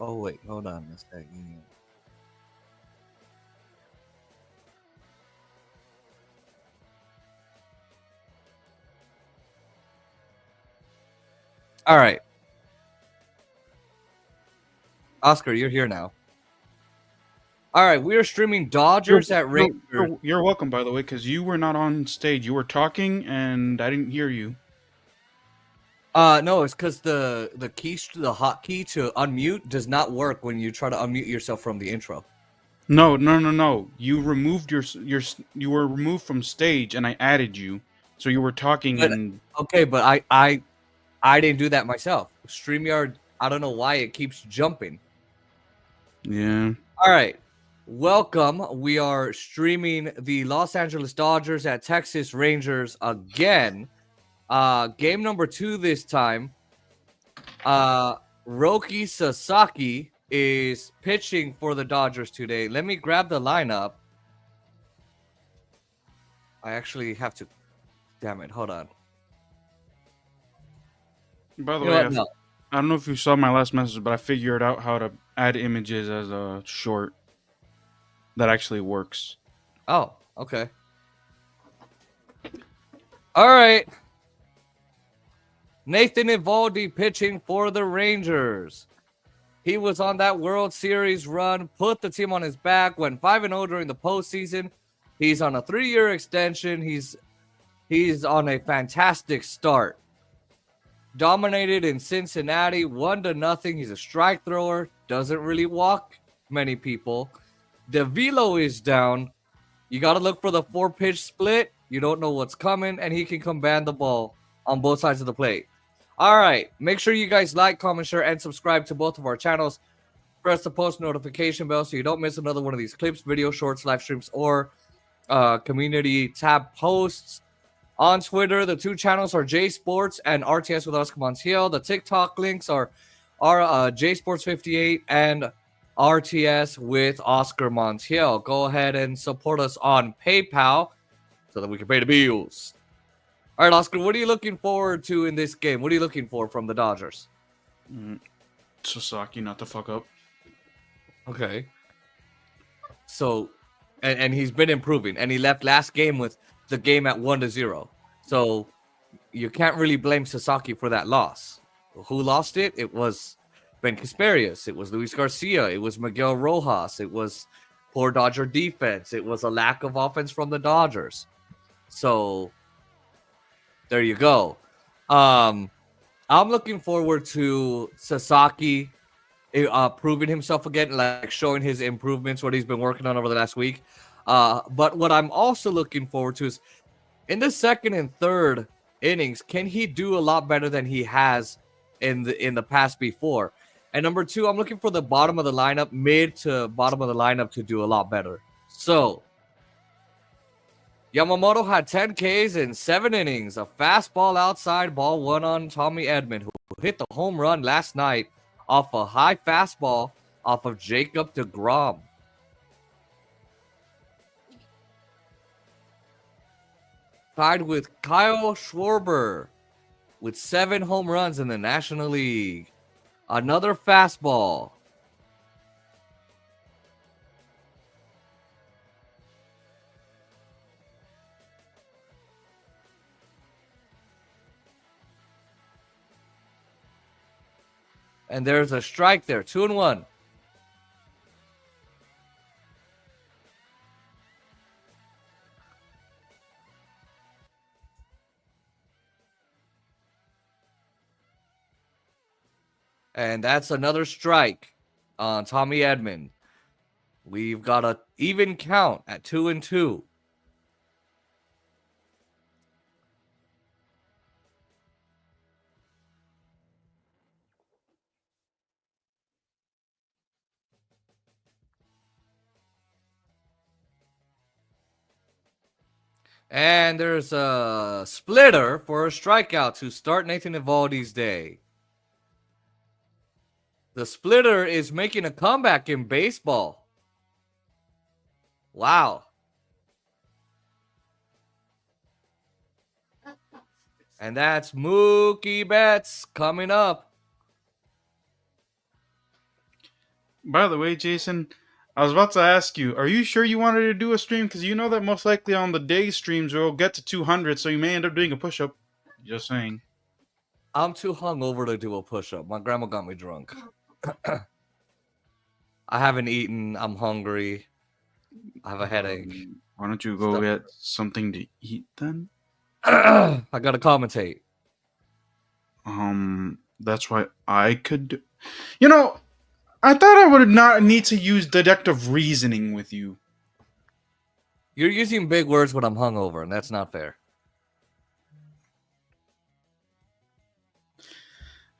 Oh wait, hold on a second. All right, Oscar, you're here now. All right, we are streaming Dodgers at Rangers. You're welcome, by the way, because you were not on stage. You were talking, and I didn't hear you. No, it's because the hotkey to unmute does not work when you try to unmute yourself from the intro. No. You removed you were removed from stage, and I added you, so you were talking. But And okay, but I didn't do that myself. StreamYard, I don't know why it keeps jumping. yeah, All right. Welcome. We are streaming the Los Angeles Dodgers at Texas Rangers again. Game number 2 this time. Roki Sasaki is pitching for the Dodgers today. Let me grab the lineup. I actually have to. Damn it. Hold on. by the You know way, what? No. I don't know if you saw my last message, but I figured out how to add images as a short that actually works. Oh, okay. All right. Nathan Evaldy pitching for the Rangers. He was on that World Series run, put the team on his back, went 5-0 during the postseason. He's on a 3-year extension. He's on a fantastic start. Dominated in Cincinnati, 1-0. He's a strike thrower, doesn't really walk many people. The velo is down. You got to look for the 4-pitch split. You don't know what's coming, and he can command the ball on both sides of the plate. All right. Make sure you guys like, comment, share, and subscribe to both of our channels. Press the post notification bell so you don't miss another one of these clips, video shorts, live streams, or community tab posts. On Twitter, the two channels are J Sports and RTS with Oscar Montiel. The TikTok links are J Sports 58 and RTS with Oscar Montiel. Go ahead and support us on PayPal so that we can pay the bills. All right, Oscar, what are you looking forward to in this game? What are you looking for from the Dodgers? Sasaki, not to fuck up. Okay. So, and he's been improving, and he left last game with the game at 1-0. So you can't really blame Sasaki for that loss. Who lost it? It was Ben Casparius. It was Luis Garcia. It was Miguel Rojas. It was poor Dodger defense. It was a lack of offense from the Dodgers. So there you go. I'm looking forward to Sasaki proving himself again, like showing his improvements, what he's been working on over the last week. But what I'm also looking forward to is in the second and third innings, can he do a lot better than he has in the past before? And number 2, I'm looking for the bottom of the lineup, mid to bottom of the lineup, to do a lot better. So Yamamoto had 10 Ks in 7 innings, a fastball outside, ball 1 on Tommy Edman, who hit the home run last night off a high fastball off of Jacob deGrom. Tied with Kyle Schwarber with 7 home runs in the National League. Another fastball. And there's a strike there, 2-1. And that's another strike on Tommy Edman. We've got an even count at 2-2. And there's a splitter for a strikeout to start Nathan Evaldy's day. The splitter is making a comeback in baseball. Wow. And that's Mookie Betts coming up. By the way, Jason, I was about to ask you, are you sure you wanted to do a stream? Because you know that most likely on the day streams we'll get to 200, so you may end up doing a push-up. Just saying. I'm too hungover to do a push-up. My grandma got me drunk. I haven't eaten. I'm hungry. I have a headache. Why don't you go get something to eat then? I gotta commentate. That's why I could. You know, I thought I would not need to use deductive reasoning with you. You're using big words when I'm hungover, and that's not fair.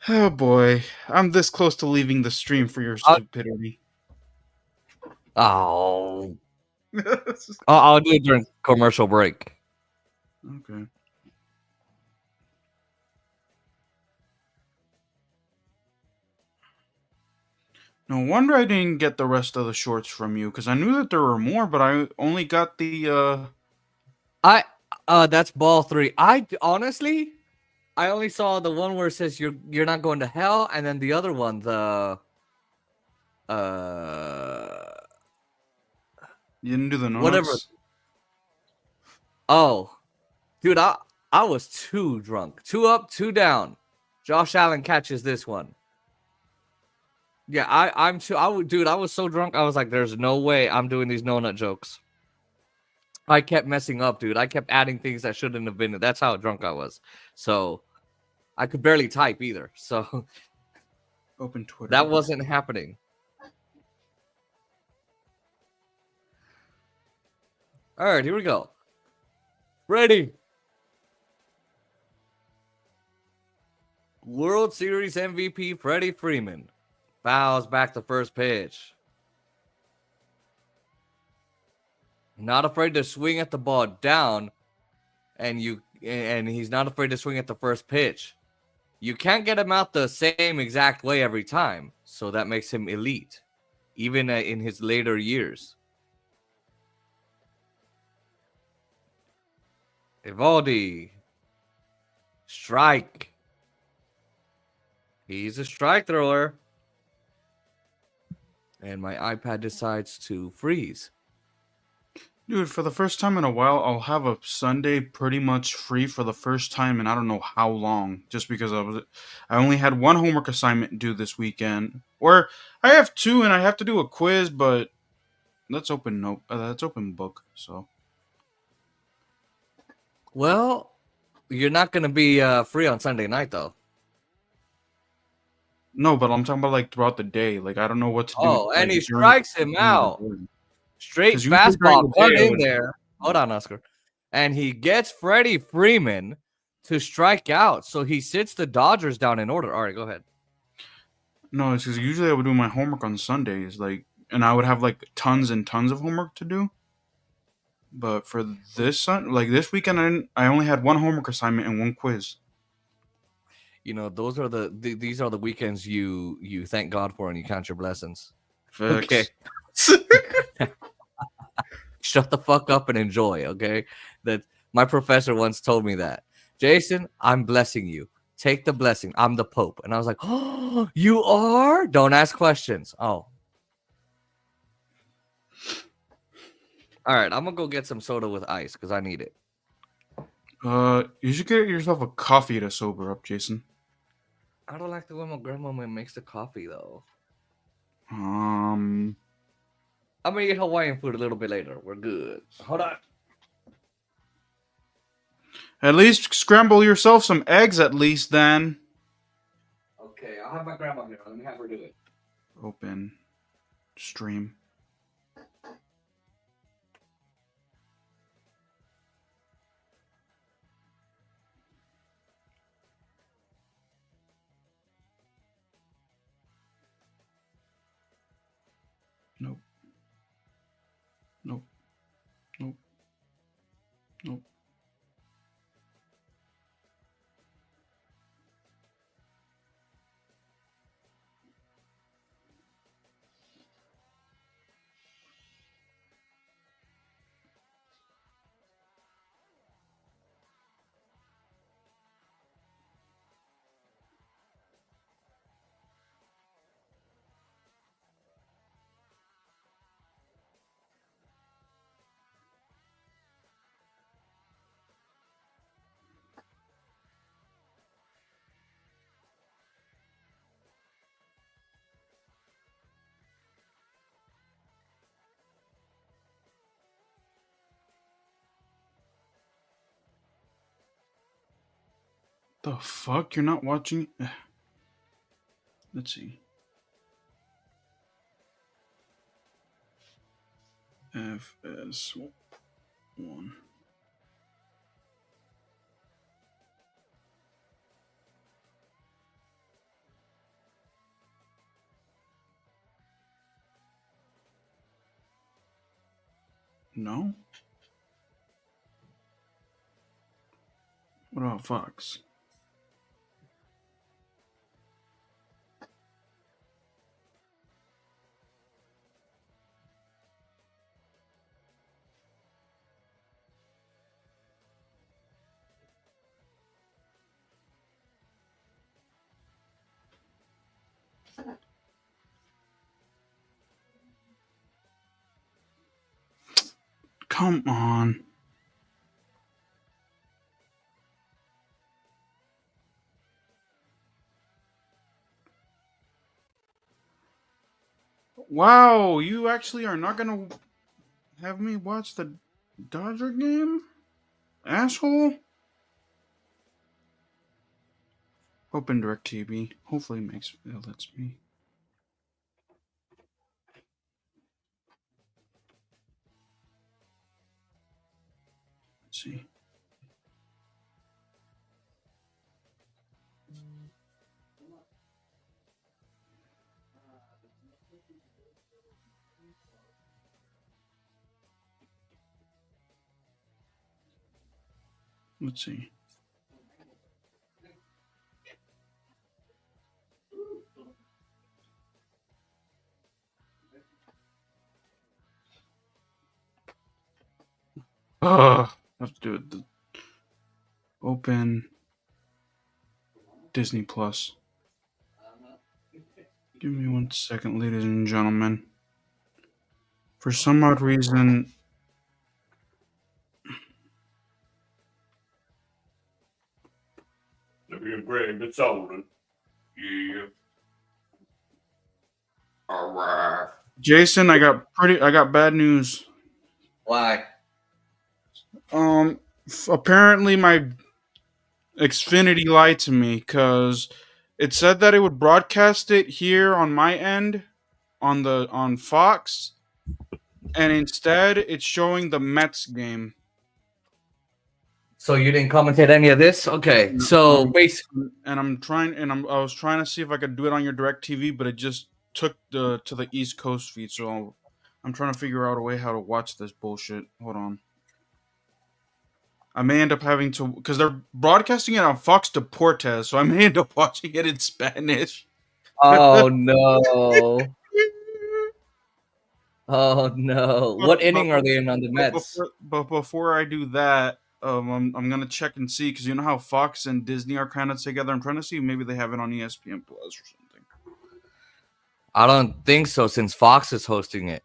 Oh boy, I'm this close to leaving the stream for your stupidity. Oh. I'll do it during commercial break. Okay. No wonder I didn't get the rest of the shorts from you, because I knew that there were more, but I only got the That's ball 3. I honestly, I only saw the one where it says you're not going to hell, and then the other one, the you didn't do the no whatever. nuts? Oh, dude, I was too drunk. 2 up, 2 down. Josh Allen catches this one. Yeah, I was so drunk. I was like, there's no way I'm doing these no nut jokes. I kept messing up, dude. I kept adding things that shouldn't have been. That's how drunk I was. So I could barely type either. So Open Twitter. that wasn't happening. All right, here we go. Ready. World Series MVP Freddie Freeman fouls back the first pitch. Not afraid to swing at the ball down, and he's not afraid to swing at the first pitch. You can't get him out the same exact way every time, so that makes him elite, even in his later years. Evaldy. Strike. He's a strike thrower. And my iPad decides to freeze. Dude, for the first time in a while, I'll have a Sunday pretty much free for the first time in I don't know how long. Just because I only had one homework assignment due this weekend, or I have 2 and I have to do a quiz, but that's open book. So, Well, you're not gonna be free on Sunday night though. no, but I'm talking about like throughout the day. Like I don't know what to do. Oh, and Like, he strikes him out. Straight 'Cause usually during fastball, the day gun I in would- there. Hold on, Oscar. And he gets Freddie Freeman to strike out. So he sits the Dodgers down in order. All right, go ahead. No, it's because usually I would do my homework on Sundays, and I would have like tons and tons of homework to do. But for this this weekend, I only had one homework assignment and one quiz. You know, those are these are the weekends you thank God for and you count your blessings. Facts. Okay. Shut the fuck up and enjoy, okay? That my professor once told me that. Jason, I'm blessing you. Take the blessing. I'm the Pope. And I was like, oh, you are? Don't ask questions. Oh. All right, I'm gonna go get some soda with ice because I need it. You should get yourself a coffee to sober up, Jason. I don't like the way my grandma makes the coffee though. Um, I'm gonna eat Hawaiian food a little bit later. We're good. Hold on. At least scramble yourself some eggs, at least then. Okay, I'll have my grandma here. Let me have her do it. Open stream. Nope. Nope. Nope. Nope. The fuck? You're not watching? Let's see. FS1. No? What about Fox? Come on. Wow, you actually are not gonna have me watch the Dodger game? Asshole? Open DirecTV. Hopefully it lets me. Let's see. Let's see. Ugh. I have to do it. Open Disney Plus. Give me 1 second, ladies and gentlemen. For some odd reason, It's older. Yeah. All right. Jason, I got bad news. Why? Apparently my Xfinity lied to me because it said that it would broadcast it here on my end on Fox, and instead it's showing the Mets game. So you didn't commentate any of this? Okay. So basically, And I was trying to see if I could do it on your DirecTV, but it just took to the East Coast feed. So I'm trying to figure out a way how to watch this bullshit. Hold on. I may end up having to, because they're broadcasting it on Fox Deportes, so I may end up watching it in Spanish. oh no. Oh no. What inning are they in on the Mets? But before I do that, I'm gonna check and see, because you know how Fox and Disney are kind of together. I'm trying to see if maybe they have it on ESPN Plus or something. I don't think so, since Fox is hosting it.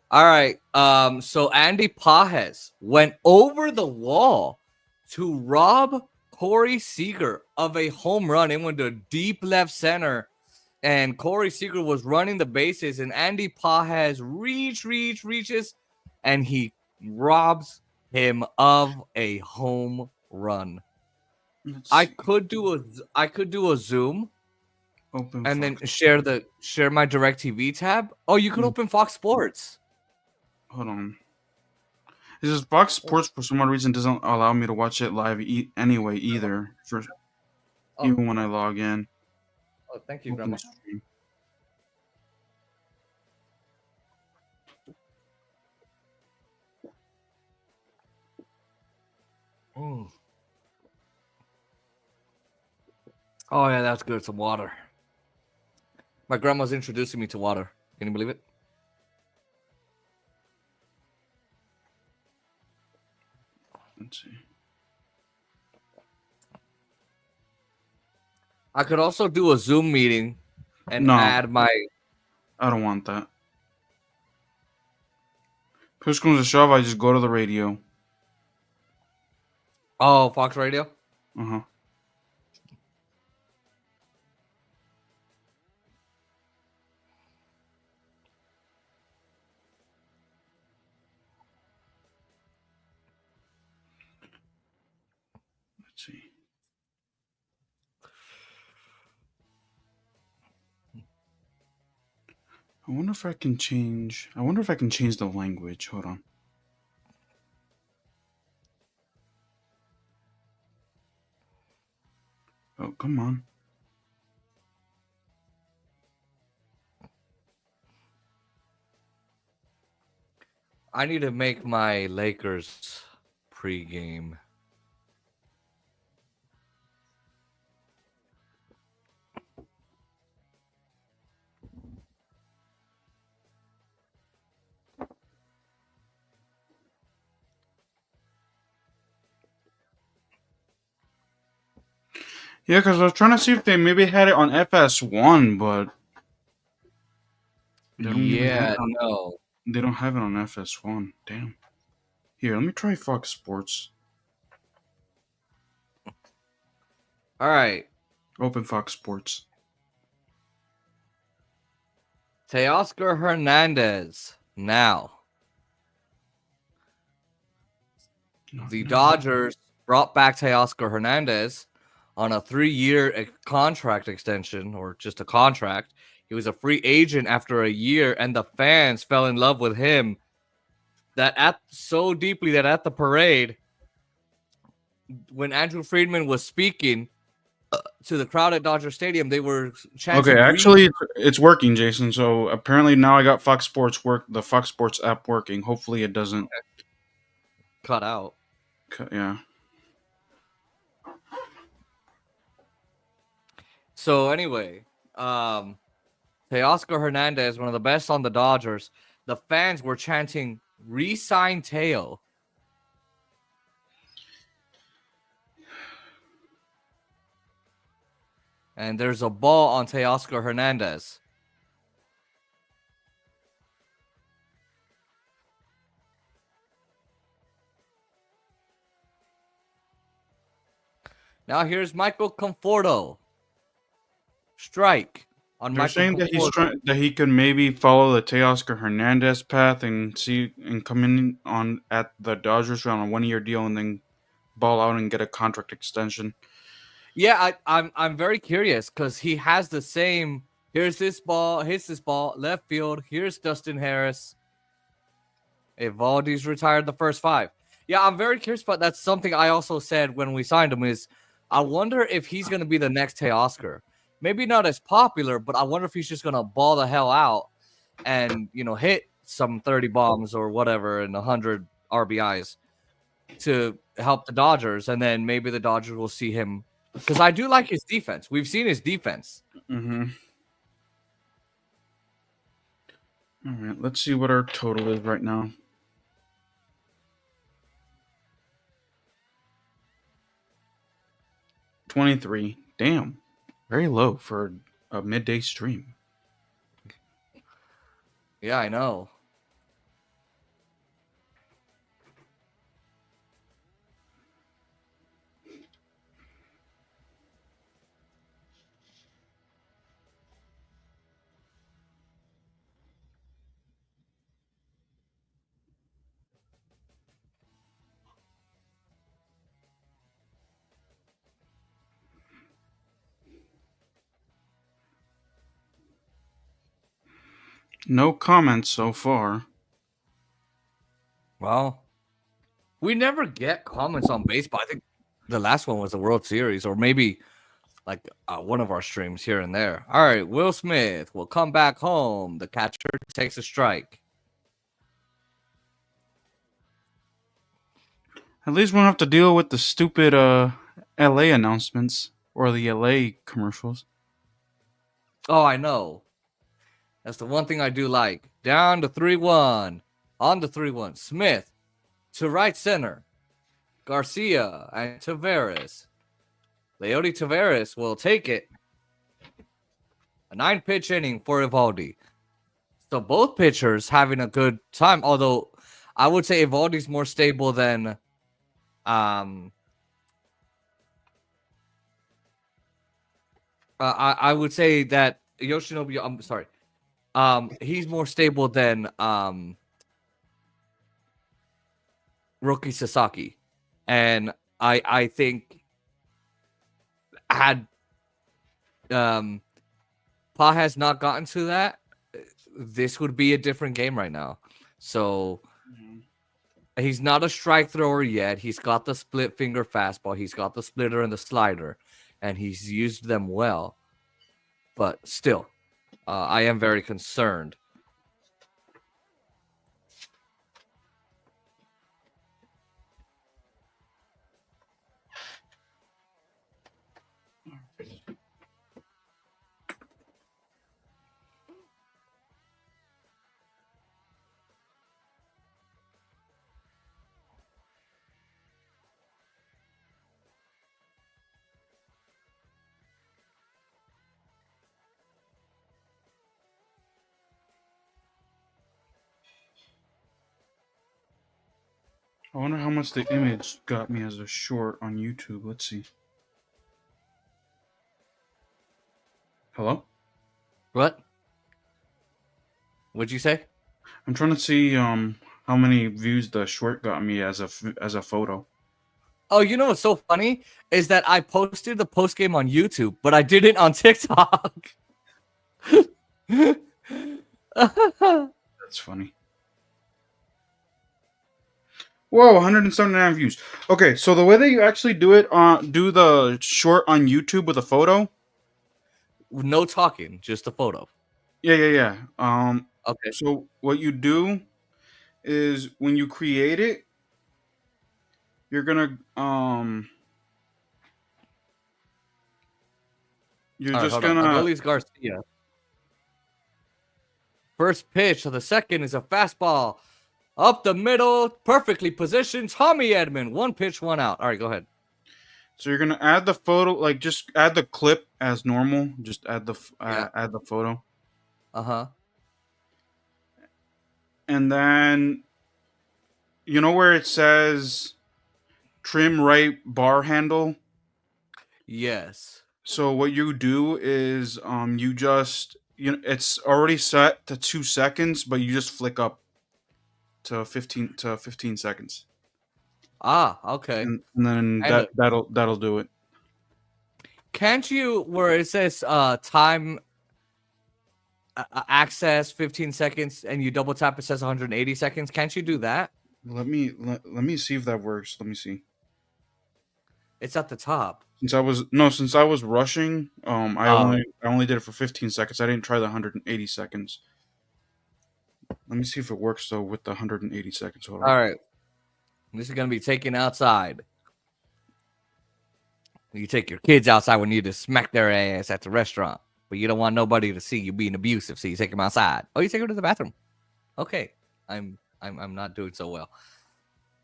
All right. So Andy Pajes went over the wall to rob Corey Seager of a home run. It went to deep left center, and Corey Seager was running the bases, and Andy Pajes reaches, and he robs him of a home run. I could do a Zoom Open and Fox. then share my DirecTV tab. Oh, you could open Fox Sports. Hold on. This is Fox Sports for some odd reason doesn't allow me to watch it live anyway either. Even when I log in. Oh, thank you, Open Grandma. stream. Oh yeah, that's good. Some water. My grandma's introducing me to water. Can you believe it? Let's see. I could also do a Zoom meeting and add my. I don't want that. Push comes to shove, I just go to the radio. Oh, Fox Radio. Uh-huh. Let's see. I wonder if I can change the language. Hold on. Oh, come on. I need to make my Lakers pregame. Yeah, because I was trying to see if they maybe had it on FS1, but they don't even have Yeah, it on, no. they don't have it on FS1. Damn. Here, let me try Fox Sports. All right. Open Fox Sports. Teoscar Hernandez. Now, the Dodgers brought back Teoscar Hernandez on a 3-year contract extension, or just a contract. He was a free agent after a year, and the fans fell in love with him so deeply that at the parade, when Andrew Friedman was speaking to the crowd at Dodger Stadium, they were chanting. Okay, actually, it's working, Jason. So apparently now I got Fox Sports the Fox Sports app working. Hopefully it doesn't cut out. Yeah. So anyway, Teoscar Hernandez, one of the best on the Dodgers. The fans were chanting, "Resign Teo." And there's a ball on Teoscar Hernandez. Now here's Michael Conforto. Strike on They're Michael saying that Conforto. that he could maybe follow the Teoscar Hernandez path and come in on at the Dodgers on a 1-year deal and then ball out and get a contract extension. Yeah, I'm very curious because he has the same. Here's this ball, hits this ball, left field. Here's Dustin Harris. Evaldy's retired the first 5. Yeah, I'm very curious, but that's something I also said when we signed him is I wonder if he's going to be the next Teoscar. Maybe not as popular, but I wonder if he's just going to ball the hell out and, hit some 30 bombs or whatever and 100 RBIs to help the Dodgers. And then maybe the Dodgers will see him because I do like his defense. We've seen his defense. Mm-hmm. All right, let's see what our total is right now. 23. Damn. Very low for a midday stream. Yeah, I know. No comments so far. Well, we never get comments on baseball. I think the last one was the World Series, or maybe like one of our streams here and there. All right, Will Smith will come back home. The catcher takes a strike. At least we don't have to deal with the stupid LA announcements or the LA commercials. Oh, I know. That's the one thing I do like. Down to 3-1. On the 3-1. Smith to right center. Garcia and Taveras. Leody Taveras will take it. A 9-pitch inning for Evaldy. So both pitchers having a good time. Although I would say Evaldy's more stable than I would say that Yoshinobu. I'm sorry. He's more stable than Roki Sasaki, and I think had Pa has not gotten to that, this would be a different game right now. So he's not a strike thrower yet. He's got the split finger fastball. He's got the splitter and the slider, and he's used them well. But still, I am very concerned. I wonder how much the image got me as a short on YouTube. Let's see. Hello? What? What'd you say? I'm trying to see how many views the short got me as a photo. Oh, you know what's so funny is that I posted the post game on YouTube, but I did it on TikTok. That's funny. Whoa, 179 views. Okay, so the way that you actually do it, do the short on YouTube with a photo. No talking, just a photo. Yeah. Okay. So what you do is when you create it, you're gonna you're All right, just hold on. gonna. Adolis Garcia. First pitch of the second is a fastball. Up the middle, perfectly positioned. Tommy Edman. 1 pitch, 1 out. All right, go ahead. So you're gonna add the photo, like just add the clip as normal. Just add the Yeah. add the photo, Uh-huh. and then you know where it says trim right bar handle. Yes. So what you do is you just it's already set to 2 seconds, but you just flick up to 15 seconds, Ah, okay. and then And that'll do it. can't you, where it says time access 15 seconds and you double tap, it says 180 seconds. Can't you do that? Let me see if that works. Let me see. It's at the top. Since I was rushing, I only did it for 15 seconds. I didn't try the 180 seconds. Let me see if it works though with the 180 seconds. Hold on. All right. This is going to be taken outside. You take your kids outside when you just smack their ass at the restaurant, but you don't want nobody to see you being abusive, so you take them outside. Oh, you take them to the bathroom. Okay. I'm not doing so well.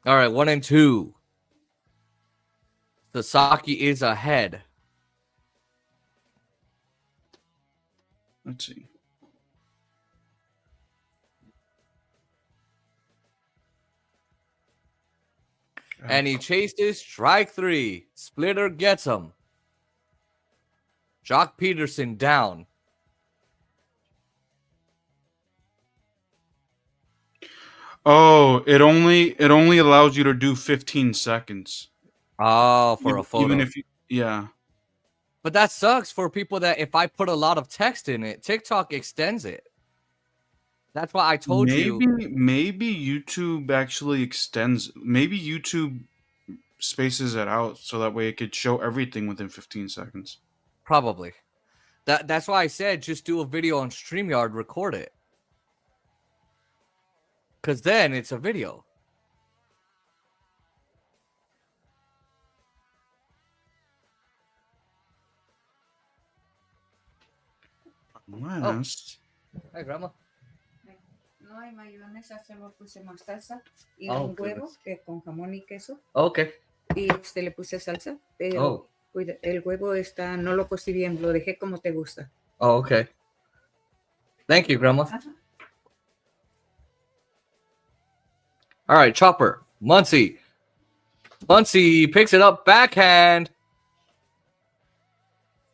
All right, 1 and 2. Sasaki is ahead. Let's see. And he chases strike 3. Splitter gets him. Jock Peterson down. Oh, it only allows you to do 15 seconds. Oh, for a photo. Even if you, yeah. But that sucks for people that if I put a lot of text in it, TikTok extends it. That's why I told you. Maybe YouTube actually extends. Maybe YouTube spaces it out so that way it could show everything within 15 seconds. Probably. That's why I said just do a video on StreamYard, record it. Because then it's a video. Unless... Hi, Grandma. No hay mayonesa, solo puse mostaza y Oh, un huevo goodness. que con jamón y queso Okay. y le puse salsa, pero cuida, el huevo está, no lo cocí bien, lo dejé como te gusta. Oh, okay. Thank you, Grandma. Ajá. All right, Chopper. Muncy. Muncy picks it up backhand.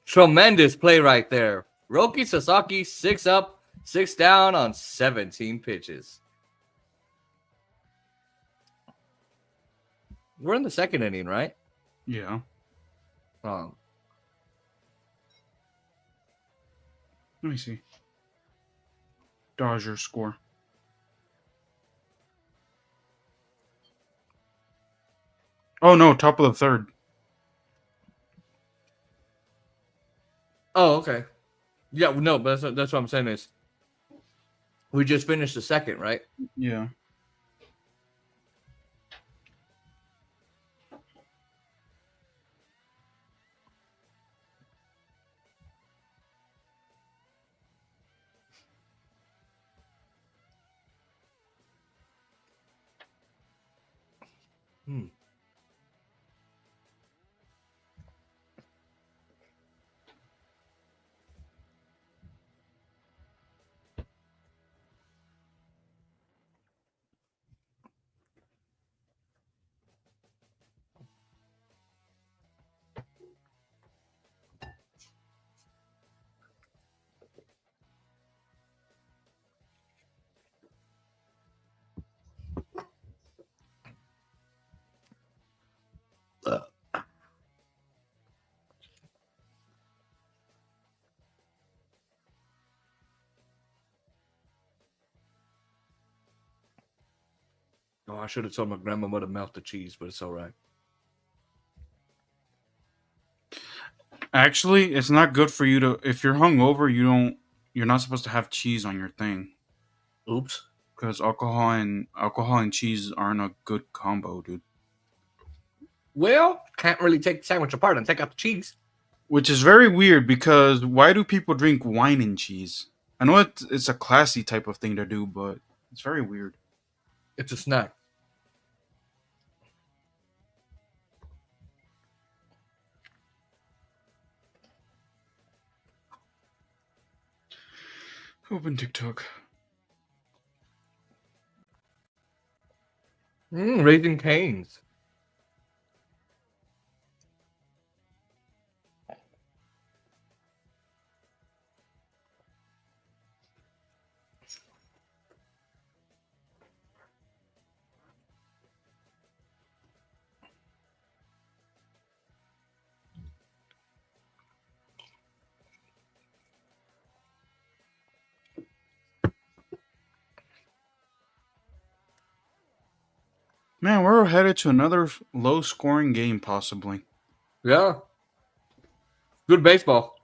Tremendous play right there. Roki Sasaki 6 up, 6 down on 17 pitches. We're in the second inning, right? Yeah. Let me see. Dodgers score. Oh no, top of the third. Oh, okay. Yeah, no, but that's what I'm saying is we just finished the second, right? Yeah. Hmm. Oh, I should have told my grandmama to melt the cheese, but it's all right. Actually, it's not good for you to. If you're hungover, you're not supposed to have cheese on your thing. Oops. Because alcohol and cheese aren't a good combo, dude. Well, can't really take the sandwich apart and take out the cheese. Which is very weird because why do people drink wine and cheese? I know it's a classy type of thing to do, but it's very weird. It's a snack. Open TikTok. Raising Cane's. Man, we're headed to another low-scoring game, possibly. Yeah. Good baseball.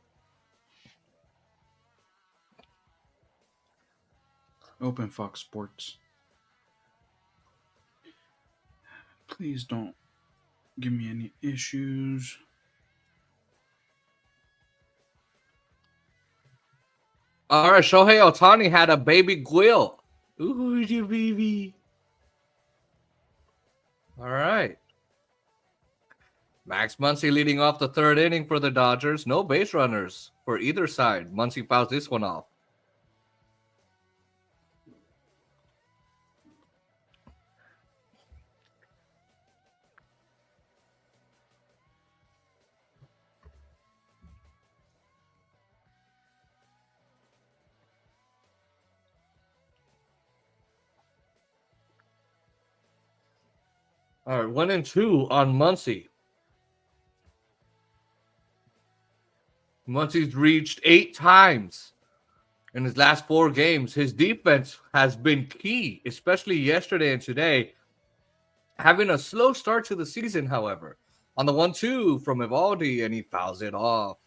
Open Fox Sports. Please don't give me any issues. All right, Shohei Ohtani had a baby Gwil. Ooh, your baby. All right. Max Muncy leading off the third inning for the Dodgers. No base runners for either side. Muncy fouls this one off. All right, 1-2 on Muncy. Muncy's reached 8 times in his last 4 games. His defense has been key, especially yesterday and today. Having a slow start to the season, however. On the 1-2 from Evaldy, and he fouls it off.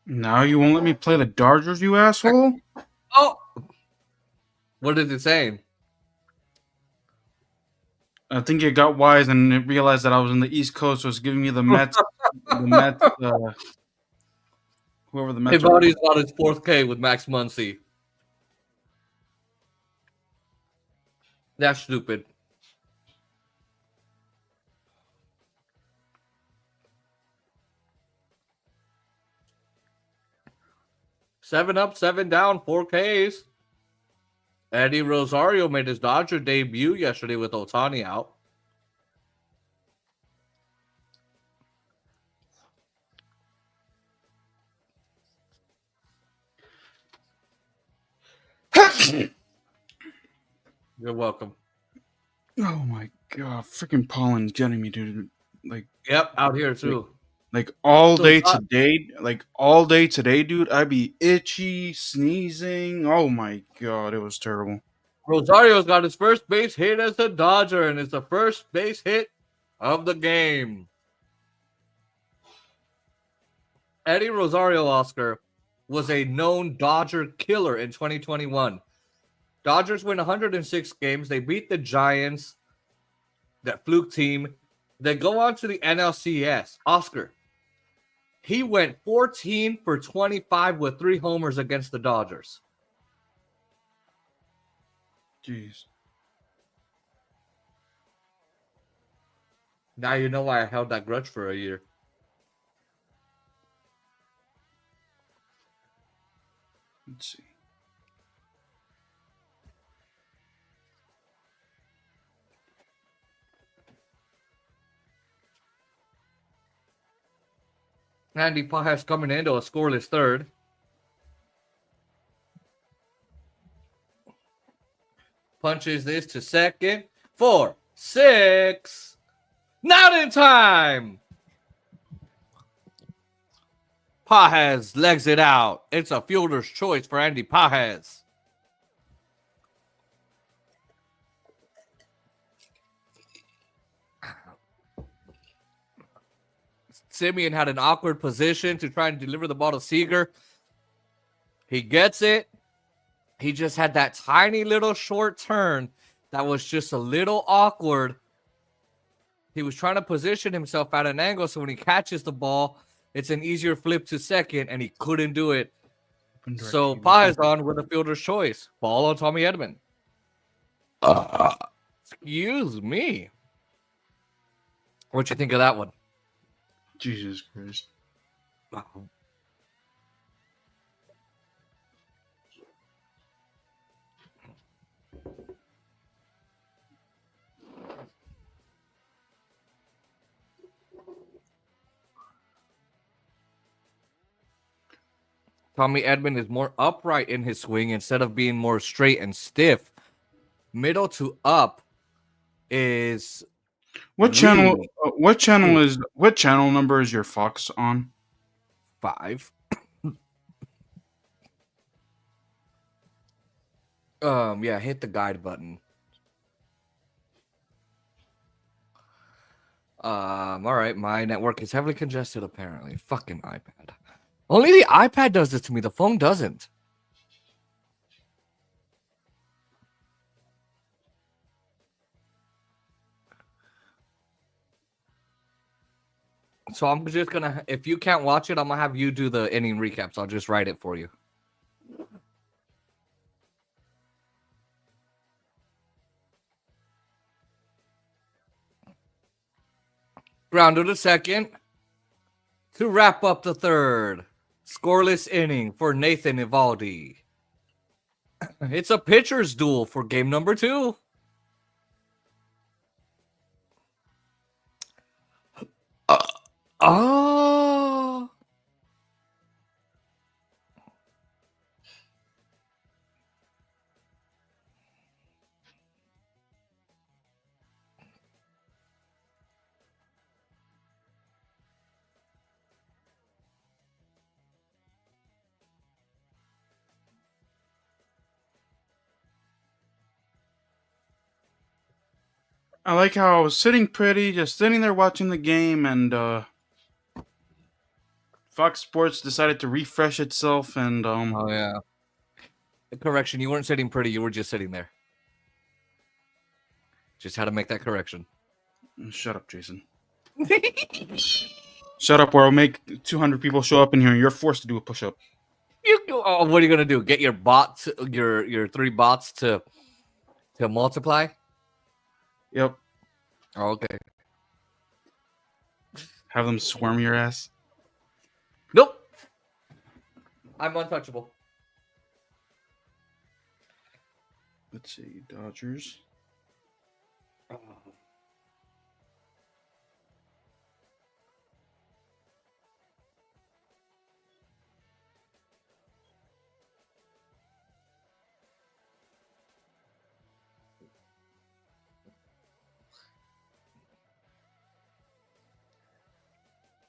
Now you won't let me play the Dodgers, you asshole? Oh! What is it saying? I think it got wise and it realized that I was in the East Coast, so it's giving me the Mets, whoever the Mets are. Evaldy's on his 4th K with Max Muncy. That's stupid. Seven up, 7 down, 4 Ks. Eddie Rosario made his Dodger debut yesterday with Ohtani out. You're welcome. Oh my god, freaking pollen's getting me, dude. Like, Yep, out here too. like all So day hot. today, dude. I'd be itchy, sneezing. Oh my god, it was terrible. Rosario's got his first base hit as a Dodger, and it's the first base hit of the game. Eddie Rosario, Oscar, was a known Dodger killer in 2021. Dodgers win 106 games. They beat the Giants, that fluke team. They go on to the NLCS. Oscar, he went 14 for 25 with 3 homers against the Dodgers. Jeez. Now you know why I held that grudge for a year. Let's see. Andy Pajas coming into a scoreless third. Punches this to second. 4, 6. Not in time. Pajas legs it out. It's a fielder's choice for Andy Pajas. Simeon had an awkward position to try and deliver the ball to Seager. He gets it. He just had that tiny little short turn that was just a little awkward. He was trying to position himself at an angle, so when he catches the ball, it's an easier flip to second, and he couldn't do it. So Pajas on with a fielder's choice. Ball on Tommy Edman. Excuse me. What you think of that one? Jesus Christ. Tommy Edman is more upright in his swing instead of being more straight and stiff. Middle to up is What channel? really What channel number is your Fox on? 5. Yeah, hit the guide button. All right, my network is heavily congested apparently. Fucking iPad. Only the iPad does this to me. The phone doesn't. So I'm just gonna, if you can't watch it, I'm gonna have you do the inning recaps. I'll just write it for you. Grounder to second to wrap up the third. Scoreless inning for Nathan Evaldy. It's a pitcher's duel for game number 2. Oh. I like how I was sitting pretty, just sitting there watching the game, and Fox Sports decided to refresh itself, and Oh, yeah. Correction, you weren't sitting pretty. You were just sitting there. Just had to make that correction. Shut up, Jason. Shut up, or I'll make 200 people show up in here, and you're forced to do a push-up. What are you gonna do? Get your bots, your 3 bots to multiply? Yep. Oh, okay. Have them swarm your ass. Nope. I'm untouchable. Let's see, Dodgers.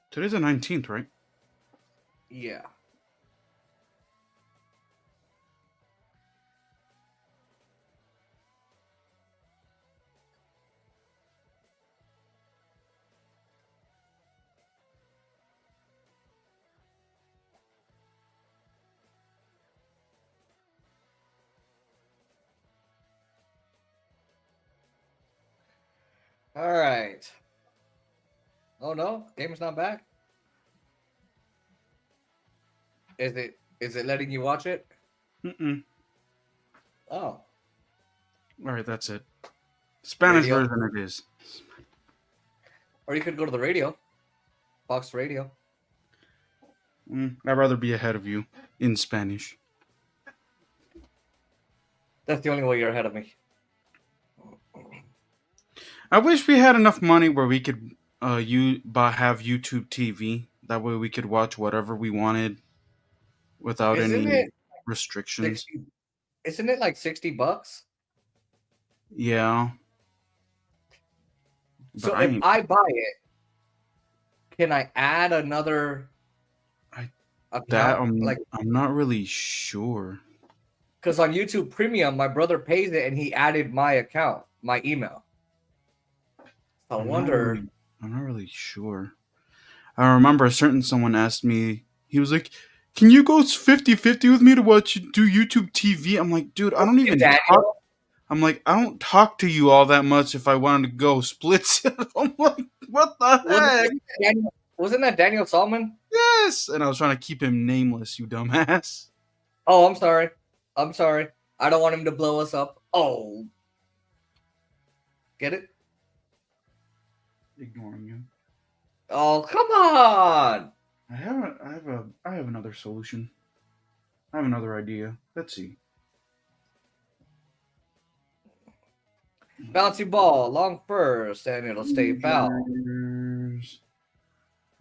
Today's the 19th, right? Yeah. All right. Oh no, game's not back. Is it letting you watch it? Mm-mm. Oh, All right, that's it. Spanish Radio. version it is. Or you could go to the radio. Fox Radio. I'd rather be ahead of you in Spanish. That's the only way you're ahead of me. I wish we had enough money where we could have YouTube TV. That way we could watch whatever we wanted without Isn't any it restrictions. 60? Isn't it like $60? Yeah. So But if I buy it, can I add another account? I'm not really sure. Because on YouTube Premium, my brother pays it and he added my account, my email. I wonder. I'm not really sure. I remember a certain someone asked me, he was like, can you go 50-50 with me to do YouTube TV? I'm like, dude, I don't even talk. I'm like, I don't talk to you all that much if I wanted to go splits. I'm like, what the heck? Wasn't that Daniel Salmon? Yes. And I was trying to keep him nameless, you dumbass. Oh, I'm sorry. I'm sorry. I don't want him to blow us up. Oh. Get it? Ignoring you. Oh, come on. I have another solution. I have another idea. Let's see. Bouncy ball, long first, and it'll stay foul. Rangers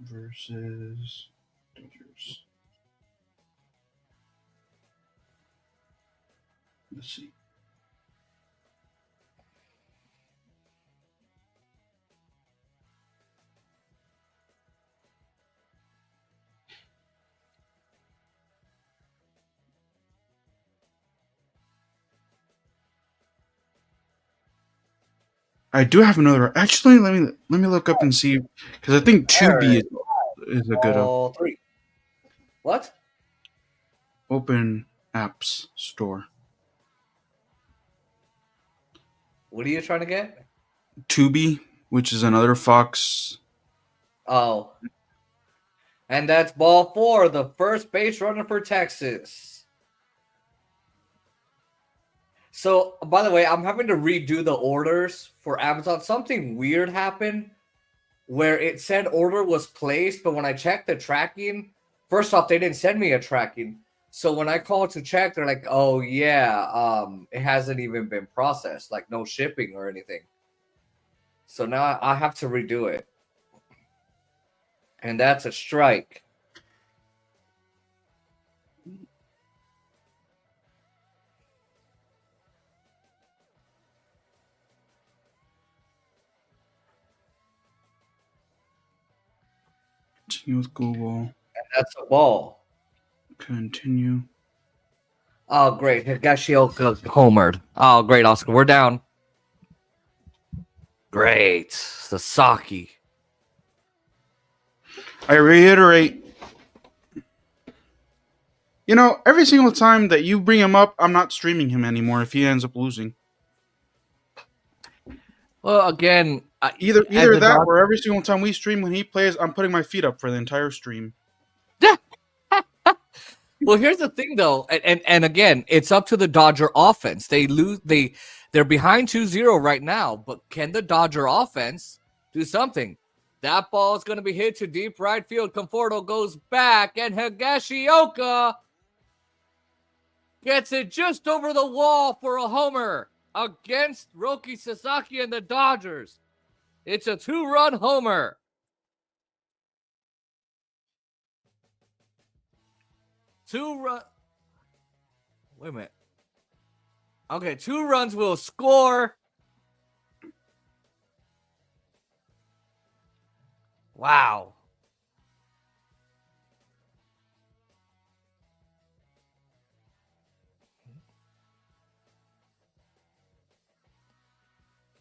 versus Dodgers. Let's see. I do have another. Actually, let me look up and see, because I think Tubi is a good All three. What? open apps store. What are you trying to get? Tubi, which is another Fox. Oh. And that's ball 4, the first base runner for Texas. So, by the way, I'm having to redo the orders for Amazon. Something weird happened where it said order was placed, but when I checked the tracking, first off, they didn't send me a tracking. So when I called to check, they're like, "Oh yeah, it hasn't even been processed, like no shipping or anything." So now I have to redo it, and that's a strike. Continue with Google. And that's a ball. Continue. Oh, great. Higashioka homered. Oh, great, Oscar. We're down. Great. Sasaki. I reiterate, every single time that you bring him up, I'm not streaming him anymore if he ends up losing. Well, again, Either that or every single time we stream when he plays, I'm putting my feet up for the entire stream. Well, here's the thing, though, and again, it's up to the Dodger offense. They're behind 2-0 right now, but can the Dodger offense do something? That ball is going to be hit to deep right field. Conforto goes back, and Higashioka gets it just over the wall for a homer against Roki Sasaki and the Dodgers. It's a 2-run homer. Wait a minute. Okay, 2 runs will score. Wow.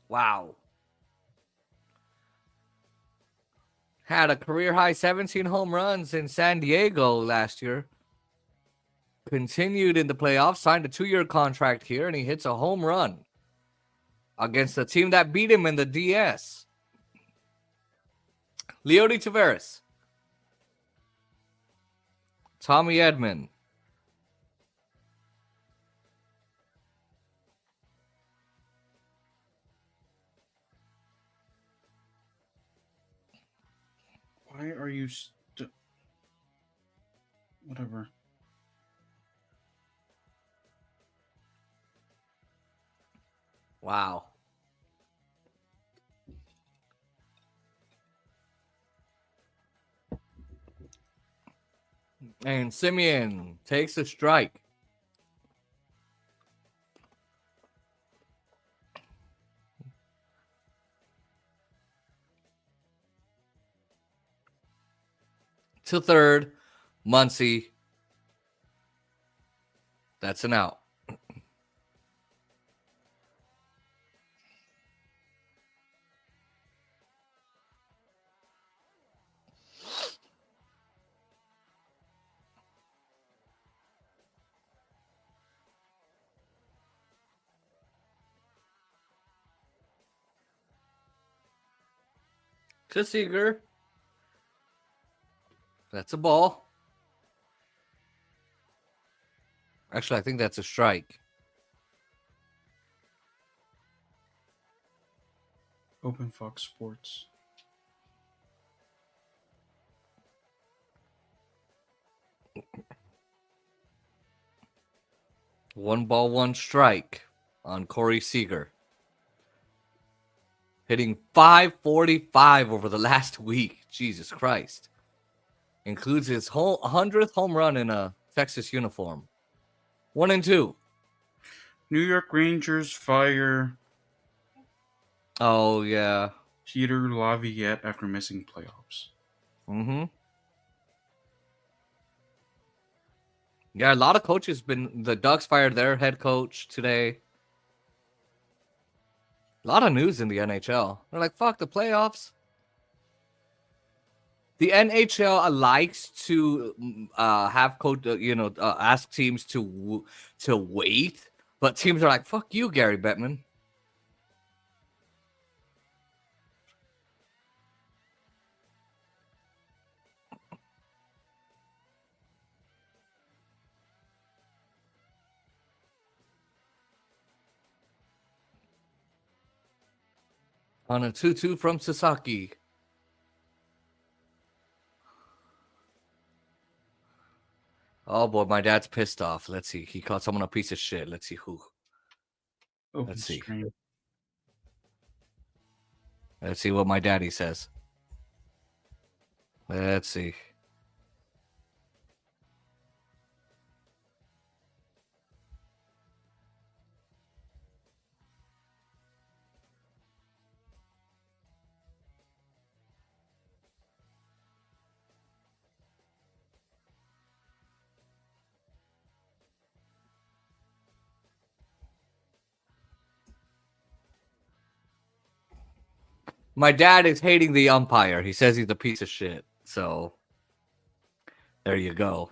Wow. Had a career high 17 home runs in San Diego last year. Continued in the playoffs, signed a 2-year contract here, and he hits a home run against the team that beat him in the DS. Leody Taveras. Tommy Edman. Why are you whatever? Wow. And Simeon takes a strike. To third, Muncy. That's an out. To Seager. That's a ball. Actually, I think that's a strike. Open Fox Sports. One ball, one strike on Corey Seager. Hitting .545 over the last week. Jesus Christ. Includes his 100th home run in a Texas uniform. 1-2. New York Rangers fire Oh, yeah. Peter Laviolette after missing playoffs. Mm-hmm. Yeah, a lot of coaches the Ducks fired their head coach today. A lot of news in the NHL. They're like, fuck the playoffs. The NHL likes to have ask teams to wait, but teams are like, fuck you, Gary Bettman. On a 2-2 from Sasaki. Oh boy, my dad's pissed off. Let's see. He called someone a piece of shit. Let's see who. Open Let's see. stream. Let's see what my daddy says. Let's see. My dad is hating the umpire. He says he's a piece of shit. So there you go.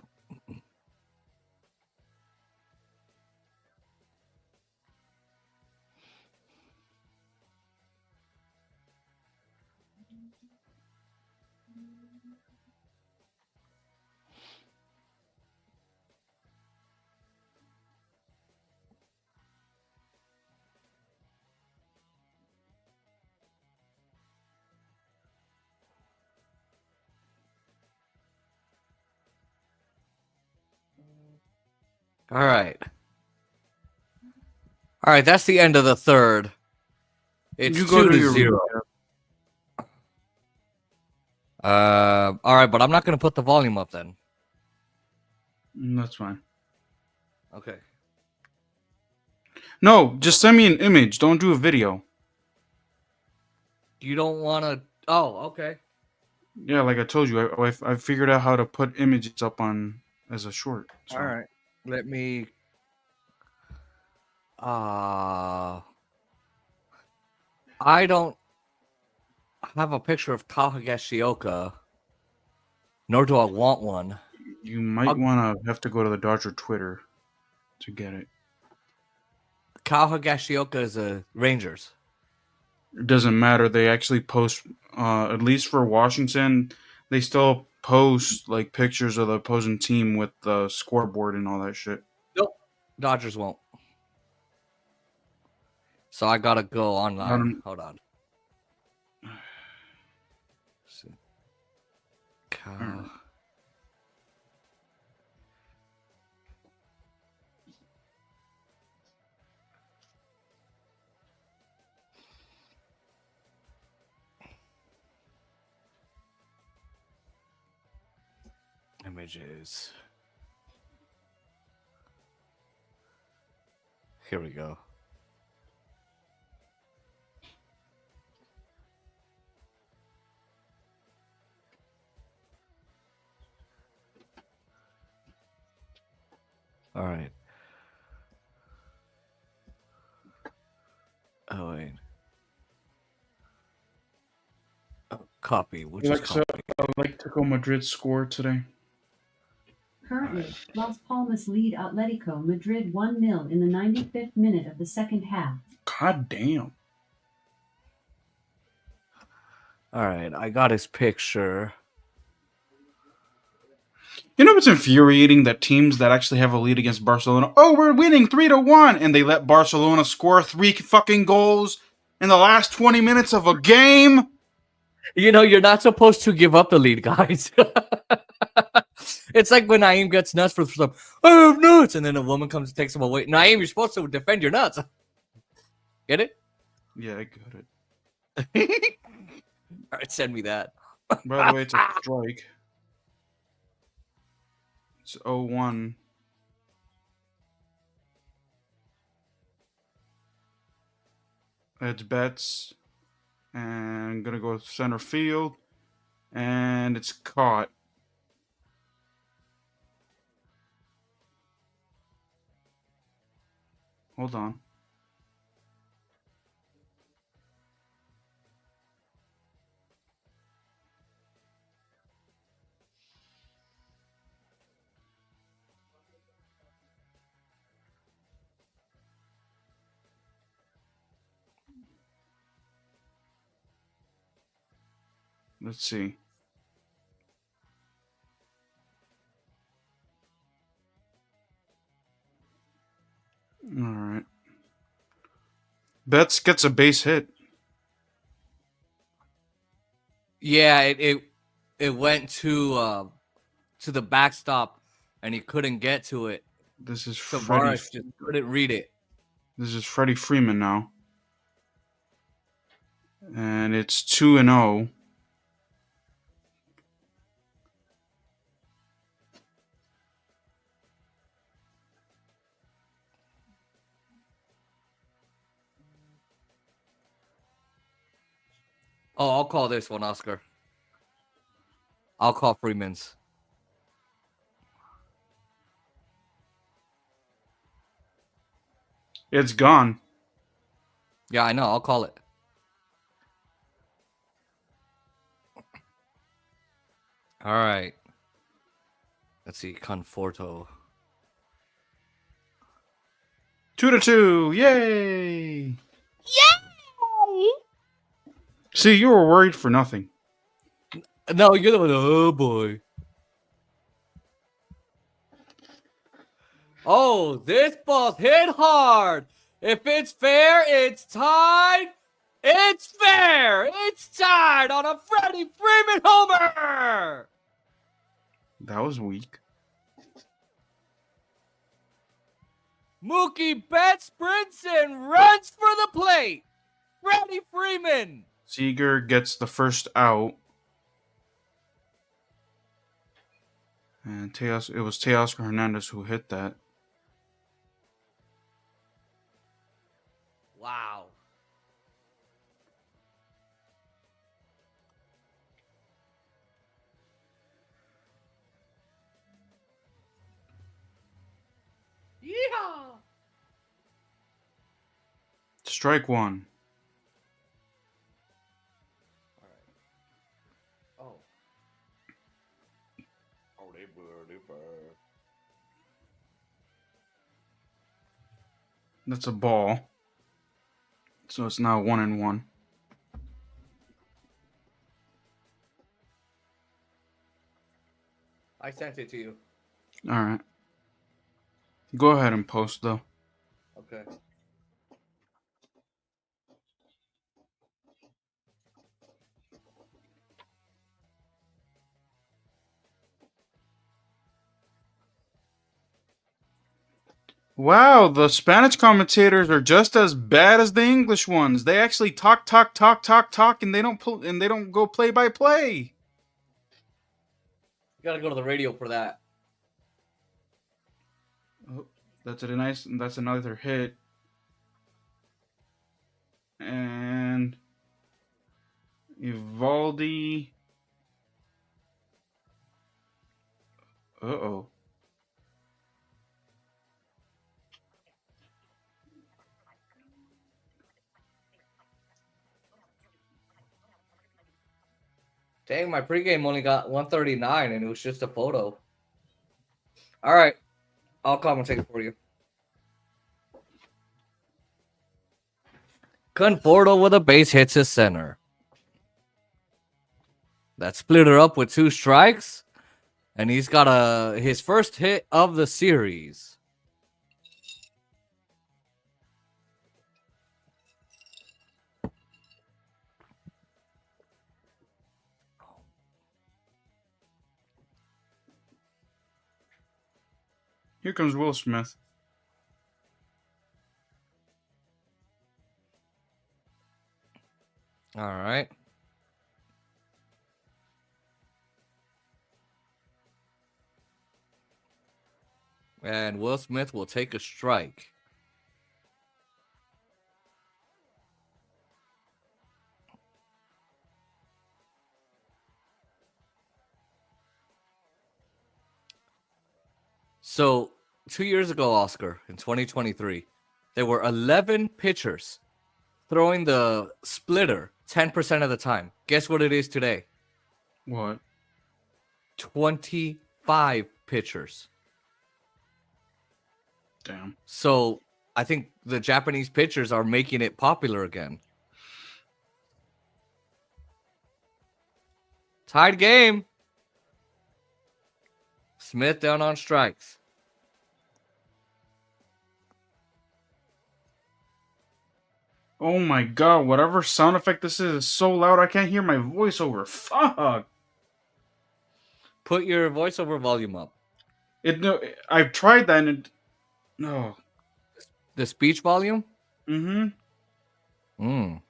All right. All right, that's the end of the third. It's You go 2 to to your 0. All right, but I'm not going to put the volume up then. That's fine. Okay. No, just send me an image. Don't do a video. You don't want to... Oh, okay. Yeah, like I told you, I figured out how to put images up on as a short. So. All right. Let me... I don't have a picture of Kahagashioka, nor do I want one. You might want to have to go to the Dodger Twitter to get it. Kahagashioka is a Rangers. It doesn't matter. They actually post, at least for Washington, they still post like pictures of the opposing team with the scoreboard and all that shit. Nope. Dodgers won't. So I gotta go online. Hold on. Images. Here we go. All right. Oh, wait. Oh, copy. We'll just Alexa, copy. Atletico Madrid score today. Currently, Las Palmas lead Atletico Madrid 1-0 in the 95th minute of the second half. God damn. All right. I got his picture. You know what's infuriating? That teams that actually have a lead against Barcelona, oh, we're winning 3-1, and they let Barcelona score 3 fucking goals in the last 20 minutes of a game. You know, you're not supposed to give up the lead, guys. It's like when Naeem gets nuts for some, I have nuts, and then a woman comes and takes him away. Naeem, you're supposed to defend your nuts. Get it? Yeah, I got it. All right, send me that. By the way, it's a strike. It's 0-1. It's Betts. And gonna go center field. And it's caught. Hold on. Let's see. All right. Betts gets a base hit. Yeah, it went to the backstop, and he couldn't get to it. This is So Freddie. Boris just couldn't read it. This is Freddie Freeman now. And it's 2-0. Oh, I'll call this one, Oscar. I'll call Freeman's. It's gone. Yeah, I know. I'll call it. All right. Let's see. Conforto. 2-2. Yay! Yay! See, you were worried for nothing. No, you're the one. Oh, boy. Oh, this ball's hit hard. If it's fair, it's tied. It's fair. It's tied on a Freddie Freeman homer. That was weak. Mookie Betts sprints and runs for the plate. Freddie Freeman. Seager gets the first out. And it was Teoscar Hernandez who hit that. Wow. Yeehaw! Strike one. Oh. That's a ball. So it's now 1-1. I sent it to you. All right. Go ahead and post though. Okay. Wow, the Spanish commentators are just as bad as the English ones. They actually talk, and they don't go play by play. You gotta go to the radio for that. Oh, that's another hit. And Evaldy. Uh-oh. Dang, my pregame only got 139 and it was just a photo. All right. I'll commentate it for you. Conforto with a base hits his center. That split her up with 2 strikes. And he's got his first hit of the series. Here comes Will Smith. All right. And Will Smith will take a strike. So 2 years ago, Oscar, in 2023, there were 11 pitchers throwing the splitter 10% of the time. Guess what it is today? What? 25 pitchers. Damn. So I think the Japanese pitchers are making it popular again. Tied game. Smith down on strikes. Oh my god, whatever sound effect this is so loud I can't hear my voiceover. Fuck. Put your voiceover volume up. I've tried that and it... No. The speech volume? Mm-hmm. Mm.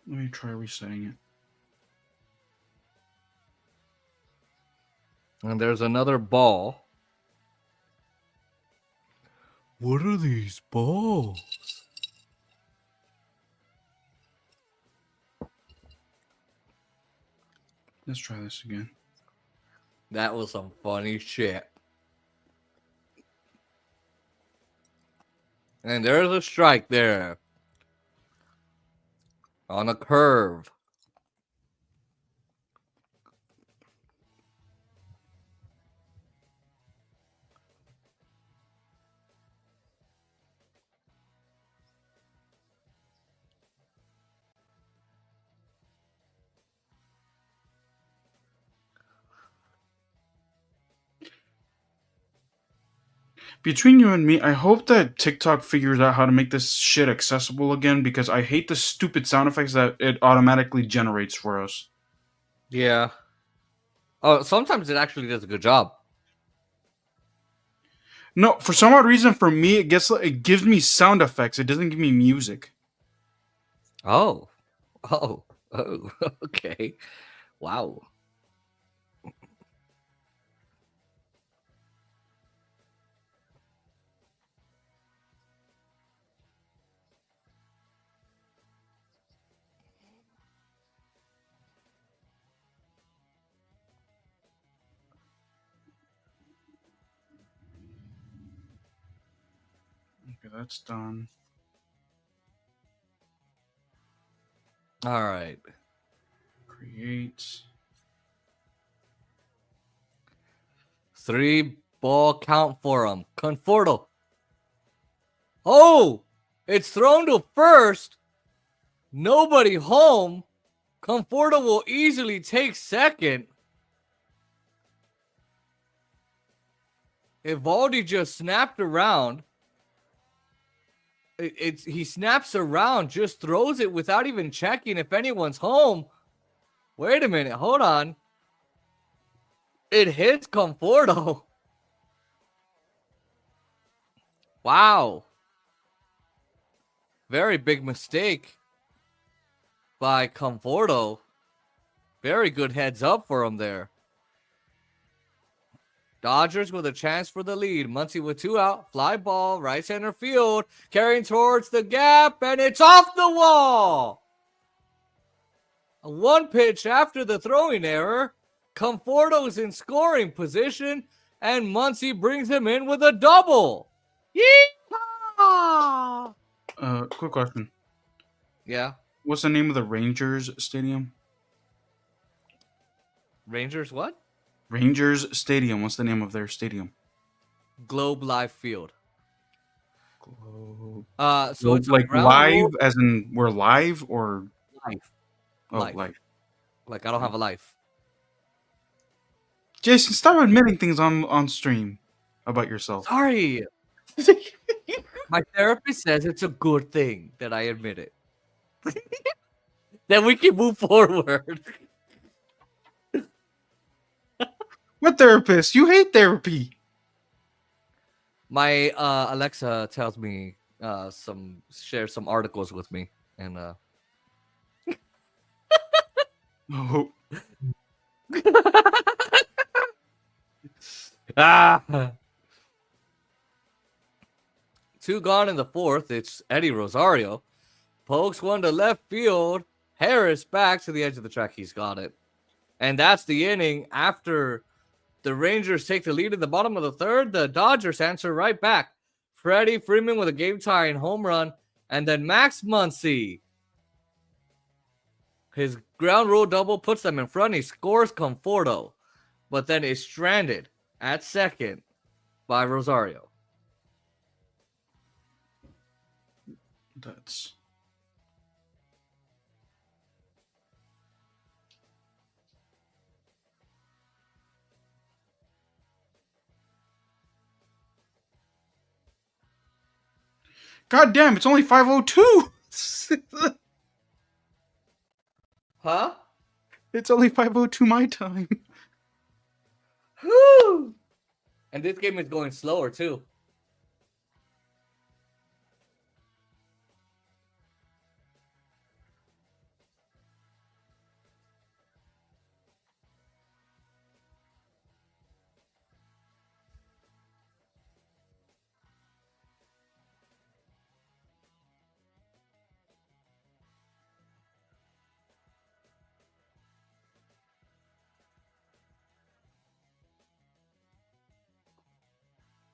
Let me try resetting it. And there's another ball. What are these balls? Let's try this again. That was some funny shit. And there's a strike there. On a curve. Between you and me, I hope that TikTok figures out how to make this shit accessible again because I hate the stupid sound effects that it automatically generates for us. Yeah. Oh, sometimes it actually does a good job. No, for some odd reason, for me, it gives me sound effects. It doesn't give me music. Oh. Oh. Oh. Okay. Wow. Okay, that's done. All right. Create. 3-ball count for him. Conforto. Oh, it's thrown to first. Nobody home. Conforto will easily take second. Evaldy just snapped around. He snaps around, just throws it without even checking if anyone's home. Wait a minute, hold on. It hits Conforto. Wow. Very big mistake by Conforto. Very good heads up for him there. Dodgers with a chance for the lead. Muncy with 2 out. Fly ball, right center field. Carrying towards the gap, and it's off the wall. A 1 pitch after the throwing error. Conforto's in scoring position, and Muncy brings him in with a double. Yeehaw! Quick question. Yeah. What's the name of the Rangers stadium? Rangers what? Rangers Stadium. What's the name of their stadium? Globe Life Field. Globe. So it's a like ground live, rule- as in we're live, or life. oh, Life. live. Like I don't have a life. Jason, stop admitting things on stream about yourself. Sorry. My therapist says it's a good thing that I admit it. Then we can move forward. What therapist? You hate therapy. My Alexa tells me share some articles with me, and Oh, ah. 2 gone in the 4th. It's Eddie Rosario. Pokes one to left field. Harris back to the edge of the track. He's got it. And that's the inning. After the Rangers take the lead in the bottom of the 3rd, the Dodgers answer right back. Freddie Freeman with a game-tying home run. And then Max Muncy. His ground rule double puts them in front. He scores Conforto. But then is stranded at second by Rosario. that's. God damn! It's only 5:02. Huh? It's only 5:02 my time. Whew. And this game is going slower too.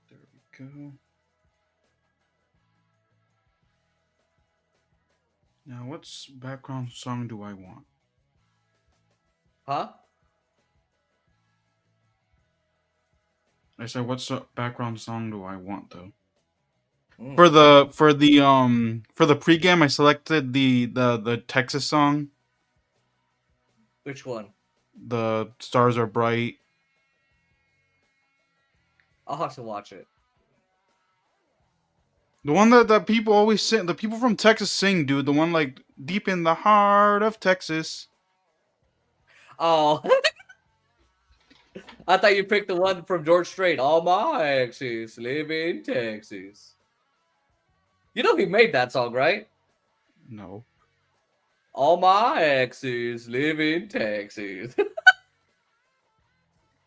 There we go. Now, what's background song do I want? Huh? I said, what's the background song do I want though? Mm. For the pregame, I selected the Texas song. Which one? The Stars Are Bright. I'll have to watch it. The one that people always sing, the people from Texas sing, dude. The one like deep in the heart of Texas. Oh, I thought you picked the one from George Strait. All my exes live in Texas. You know he made that song, right? No. All my exes live in Texas.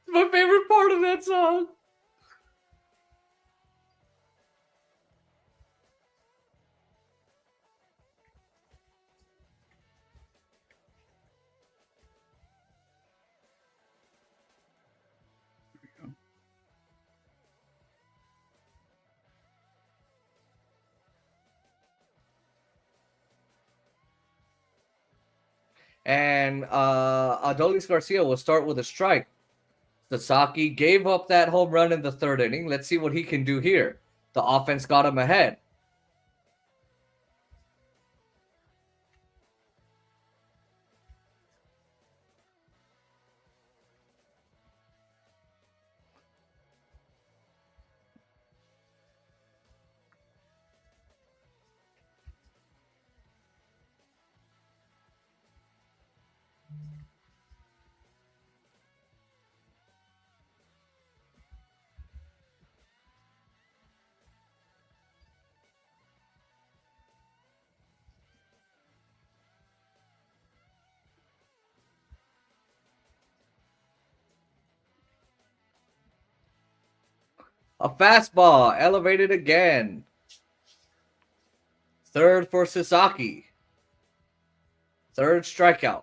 My favorite part of that song. And Adolis Garcia will start with a strike. Sasaki gave up that home run in the third inning. Let's see what he can do here. The offense got him ahead. A fastball elevated again. Third for Sasaki. Third strikeout.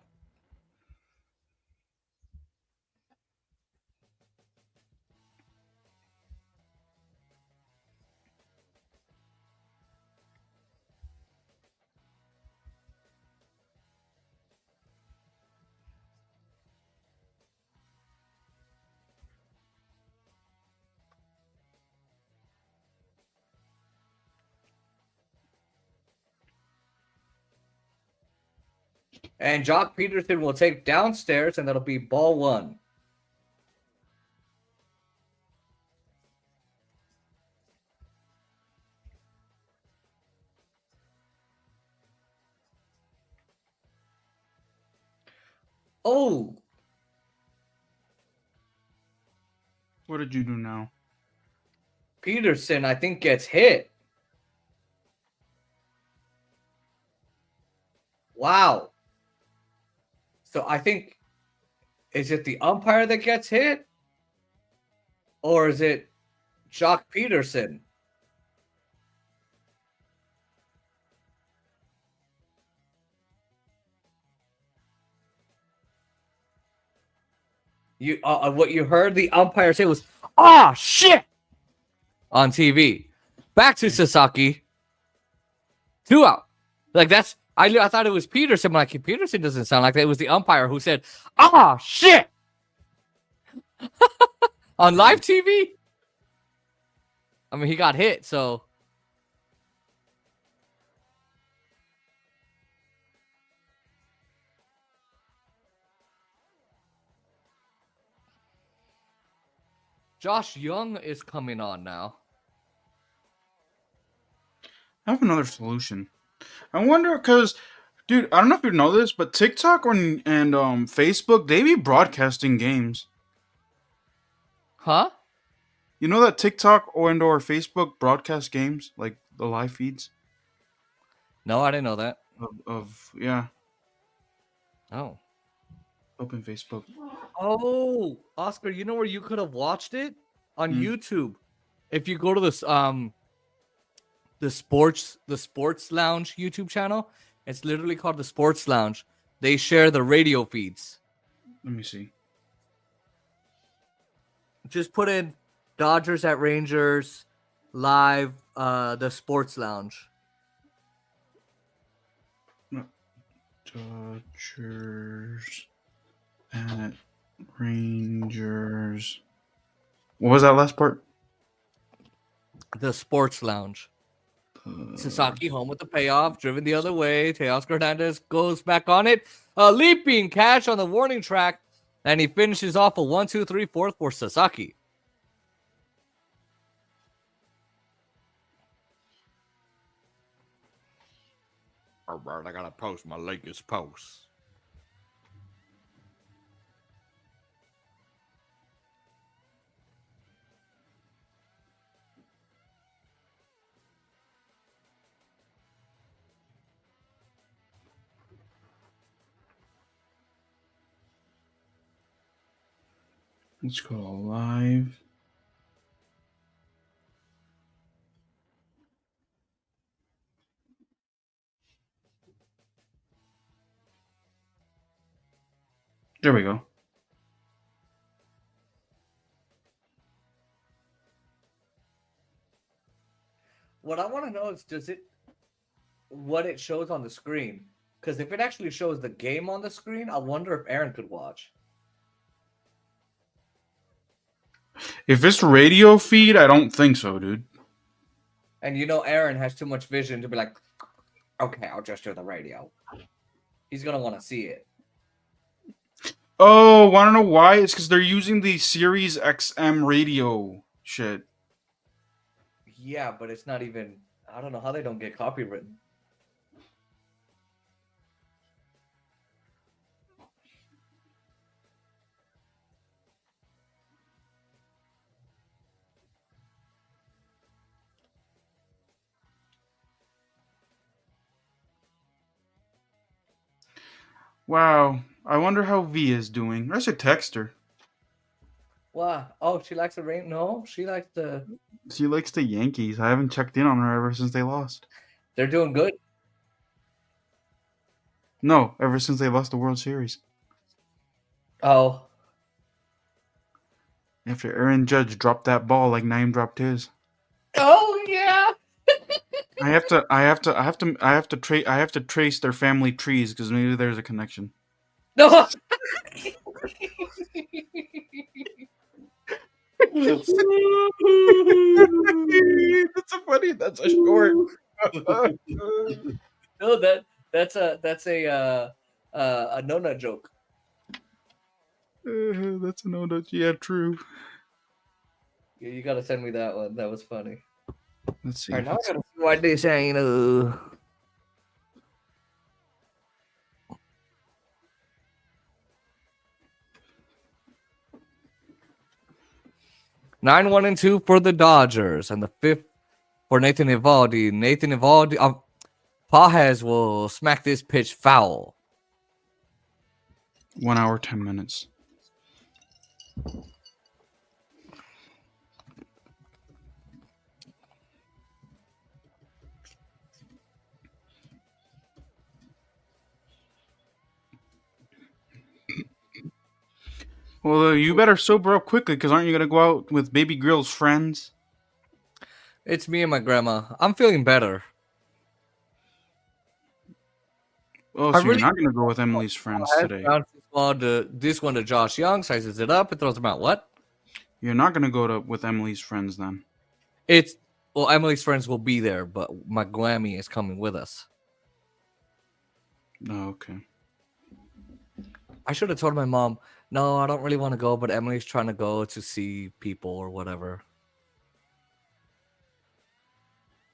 And Jock Peterson will take downstairs, and that'll be ball one. Oh, What did you do now? Peterson, I think, gets hit. Wow. So I think, is it the umpire that gets hit? Or is it Jock Peterson? What you heard the umpire say was, "Ah, shit!" on TV. Back to Sasaki. 2 out. Like that's I thought it was Peterson. Like Peterson doesn't sound like that. It was the umpire who said, "Ah, shit!" on live TV. I mean, he got hit, so. Josh Young is coming on now. I have another solution. I wonder because, dude, I don't know if you know this, but TikTok and Facebook, they be broadcasting games. Huh? You know that TikTok or Facebook broadcast games, like the live feeds No, I didn't know that. of Oh. open Facebook. Oh, Oscar, you know where you could have watched it? On Hmm. YouTube. If you go to this the sports lounge YouTube channel, it's literally called the Sports Lounge. They share the radio feeds. Let me see. Just put in Dodgers at Rangers live the Sports Lounge. Dodgers at Rangers. What was that last part? The Sports Lounge. Sasaki home with the payoff, driven the other way. Teoscar Hernandez goes back on it. A leaping catch on the warning track, and he finishes off a 1-2-3-4 for Sasaki. All right, I gotta post my latest post. Let's go live. There we go. What I want to know is, what it shows on the screen? Because if it actually shows the game on the screen, I wonder if Aaron could watch. If it's radio feed, I don't think so, dude. And Aaron has too much vision to be like, okay, I'll just do the radio. He's gonna want to see it. Oh, want to know why? It's because they're using the Sirius XM radio shit. Yeah, but it's not even. I don't know how they don't get copywritten. Wow. I wonder how V is doing. I should text her. Wow. Oh, she likes the rain. No, she likes the. She likes the Yankees. I haven't checked in on her ever since they lost. They're doing good. No, ever since they lost the World Series. Oh. After Aaron Judge dropped that ball like Naeem dropped his. Oh yeah. I have to trace their family trees because maybe there's a connection. No. That's a short. No, that's a Nona joke. That's a no. Yeah, true. Yeah, you gotta send me that one. That was funny. Let's see. All right, now I gotta see what they saying. 9-1-2 for the Dodgers, and the 5th for Nathan Evaldy. Nathan Evaldy, Pages will smack this pitch foul. 1 hour, 10 minutes. Well, you better sober up quickly, because aren't you gonna go out with Baby Grill's friends? It's me and my grandma. I'm feeling better. Oh, so you're not gonna go with Emily's friends today? This one to Josh Young, sizes it up, and throws him out. What? You're not gonna go with Emily's friends then? Emily's friends will be there, but my Grammy is coming with us. Oh, okay. I should have told my mom, no, I don't really want to go, but Emily's trying to go to see people or whatever.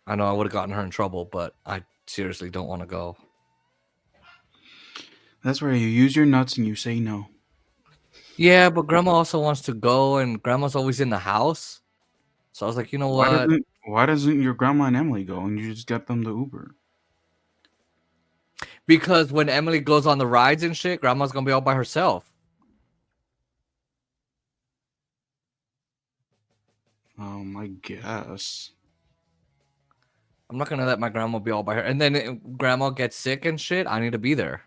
I know I would have gotten her in trouble, but I seriously don't want to go. That's where you use your nuts and you say no. Yeah, but Grandma also wants to go, and Grandma's always in the house. So I was like, you know what? Why doesn't your grandma and Emily go and you just get them the Uber? Because when Emily goes on the rides and shit, Grandma's going to be all by herself. I guess. I'm not going to let my grandma be all by her. And then if Grandma gets sick and shit, I need to be there.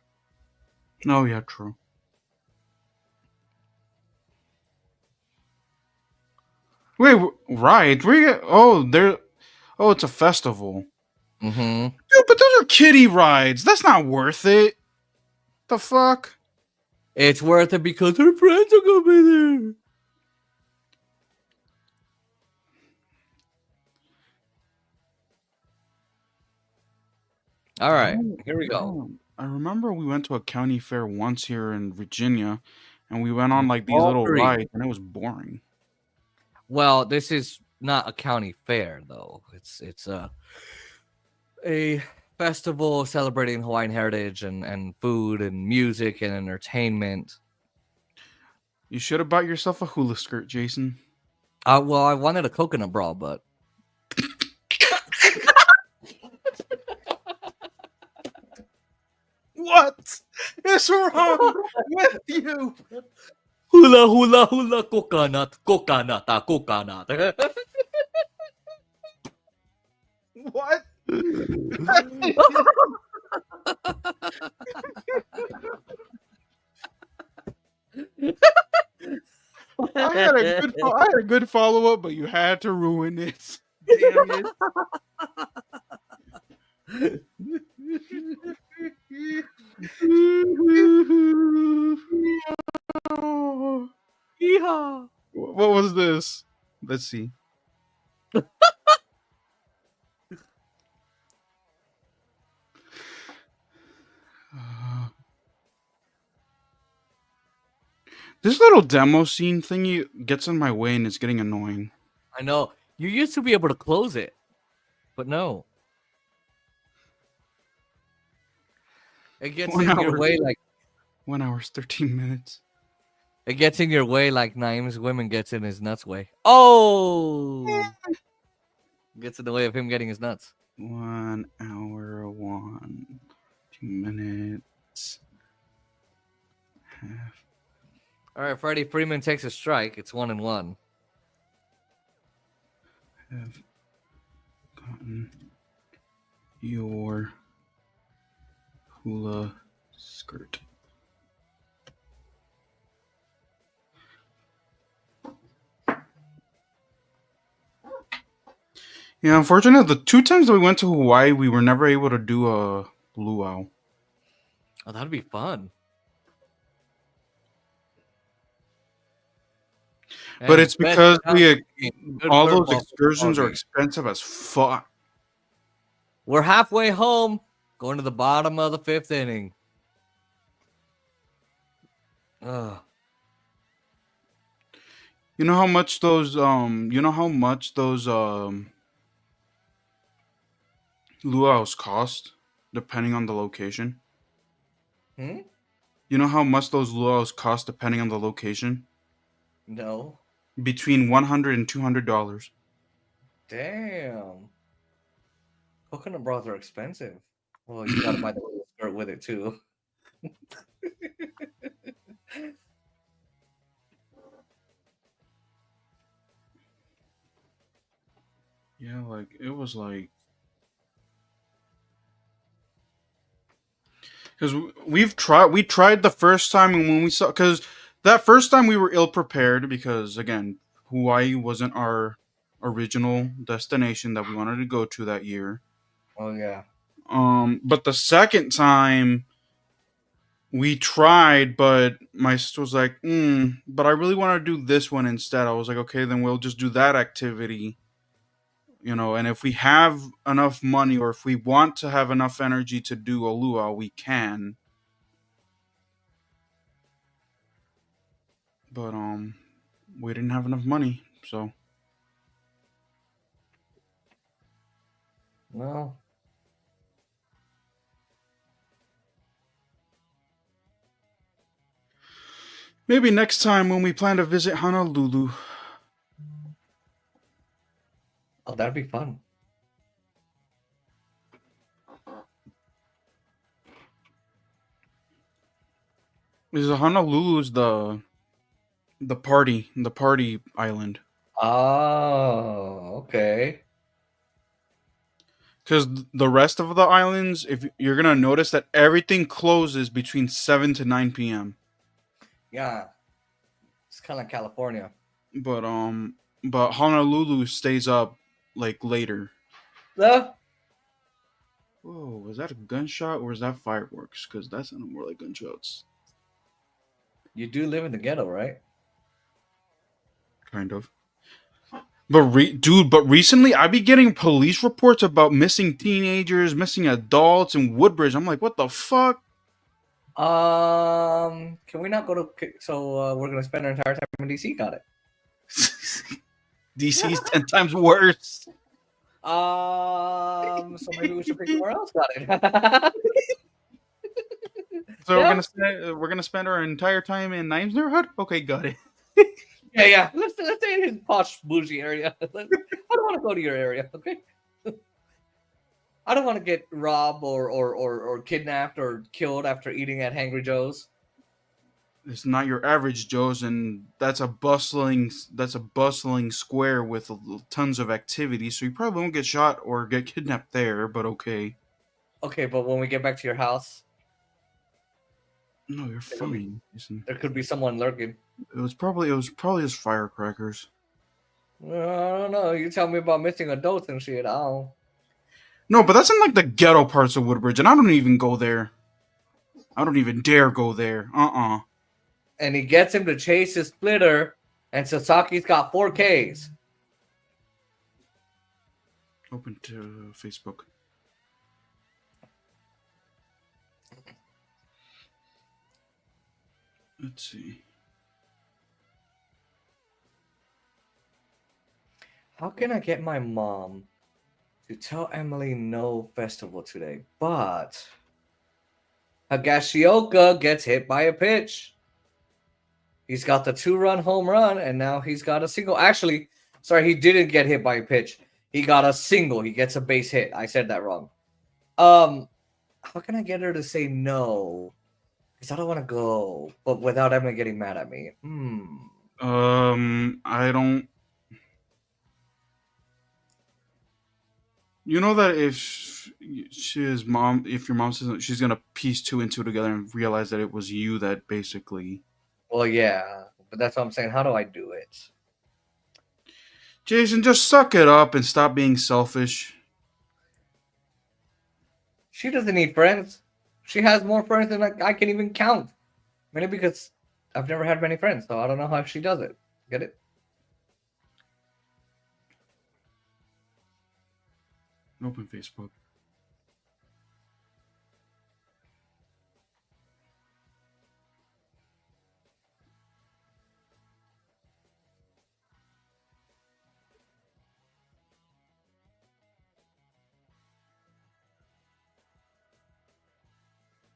No, yeah, true. Wait, right? It's a festival. Mm-hmm. Dude, but those are kiddie rides. That's not worth it. The fuck? It's worth it because her friends are going to be there. All right, here we go. I remember we went to a county fair once here in Virginia, and we went on like these little rides, and it was boring. Well, this is not a county fair though. It's a festival celebrating Hawaiian heritage and food and music and entertainment. You should have bought yourself a hula skirt, Jason. Well, I wanted a coconut bra, but What is wrong with you? hula hula hula coconut. What? I had a good follow up, but you had to ruin it. Damn it. Yeehaw. What was this? Let's see. This little demo scene thingy gets in my way and it's getting annoying. I know. You used to be able to close it, but no. It gets 1 in your hour. way like 1 hour, 13 minutes. it gets in your way like Naeem's women gets in his nuts way. Oh, gets in the way of him getting his nuts. 1 hour, 2 minutes. Half. All right, Freddie Freeman takes a strike. It's 1-1. Have gotten your hula skirt. Yeah, unfortunately, the 2 times that we went to Hawaii, we were never able to do a luau. Oh, that'd be fun. But it's because Good all those curveball excursions are football game. expensive as fuck. We're halfway home, going to the bottom of the 5th inning. Ugh. You know how much those luau's cost, depending on the location? Hmm? You know how much those luau's cost depending on the location? No. Between $100 and $200. Damn. Coconut bras are expensive. Well, you gotta buy the little skirt with it too. Yeah, like it was like because we tried the first time, and when we saw, because that first time we were ill prepared because again Hawaii wasn't our original destination that we wanted to go to that year. Oh yeah. But the second time we tried, but my sister was like, but I really want to do this one instead. I was like, okay, then we'll just do that activity. You know, and if we have enough money or if we want to have enough energy to do a luau, we can. But we didn't have enough money, so Well, maybe next time when we plan to visit Honolulu. oh, that'd be fun. Is Honolulu's the party island? Oh, okay. Because the rest of the islands, if you're gonna notice that everything closes between 7 to 9 p.m. Yeah. It's kind of like California. But Honolulu stays up like later. Yeah. Whoa, was that a gunshot or is that fireworks? Because that sounded more like gunshots. You do live in the ghetto, right? Kind of. But recently I've been getting police reports about missing teenagers, missing adults in Woodbridge. I'm like, what the fuck? Can we not go to? So we're gonna spend our entire time in DC. Got it. DC's 10 times worse. So maybe we should pick somewhere else. Got it. So Yeah. we're gonna spend our entire time in Nimes neighborhood. Okay, got it. Yeah. Let's stay in his posh bougie area. I don't want to go to your area. Okay. I don't want to get robbed or kidnapped or killed after eating at Hangry Joe's. It's not your average Joe's, and that's a bustling square with tons of activity. So you probably won't get shot or get kidnapped there. But okay. Okay, but when we get back to your house, No, you're fine. Listen, there could be someone lurking. it was probably just firecrackers. I don't know. You tell me about missing adults and shit. I don't. No, but that's in like the ghetto parts of Woodbridge, and I don't even go there. I don't even dare go there. And he gets him to chase his splitter, and Sasaki's got 4Ks. Open to Facebook. Let's see. How can I get my mom to tell Emily no festival today? But Higashioka gets hit by a pitch. He's got the 2-run home run, and now he's got a single. Actually, sorry, he didn't get hit by a pitch. He got a single. He gets a base hit. I said that wrong. How can I get her to say no? Because I don't want to go, but without Emily getting mad at me. I don't. You know that if your mom says she's gonna piece two and two together and realize that it was you that basically. Well, yeah, but that's what I'm saying. How do I do it? Jason, just suck it up and stop being selfish. She doesn't need friends. She has more friends than I can even count. Mainly because I've never had many friends, so I don't know how she does it. Get it? Open Facebook.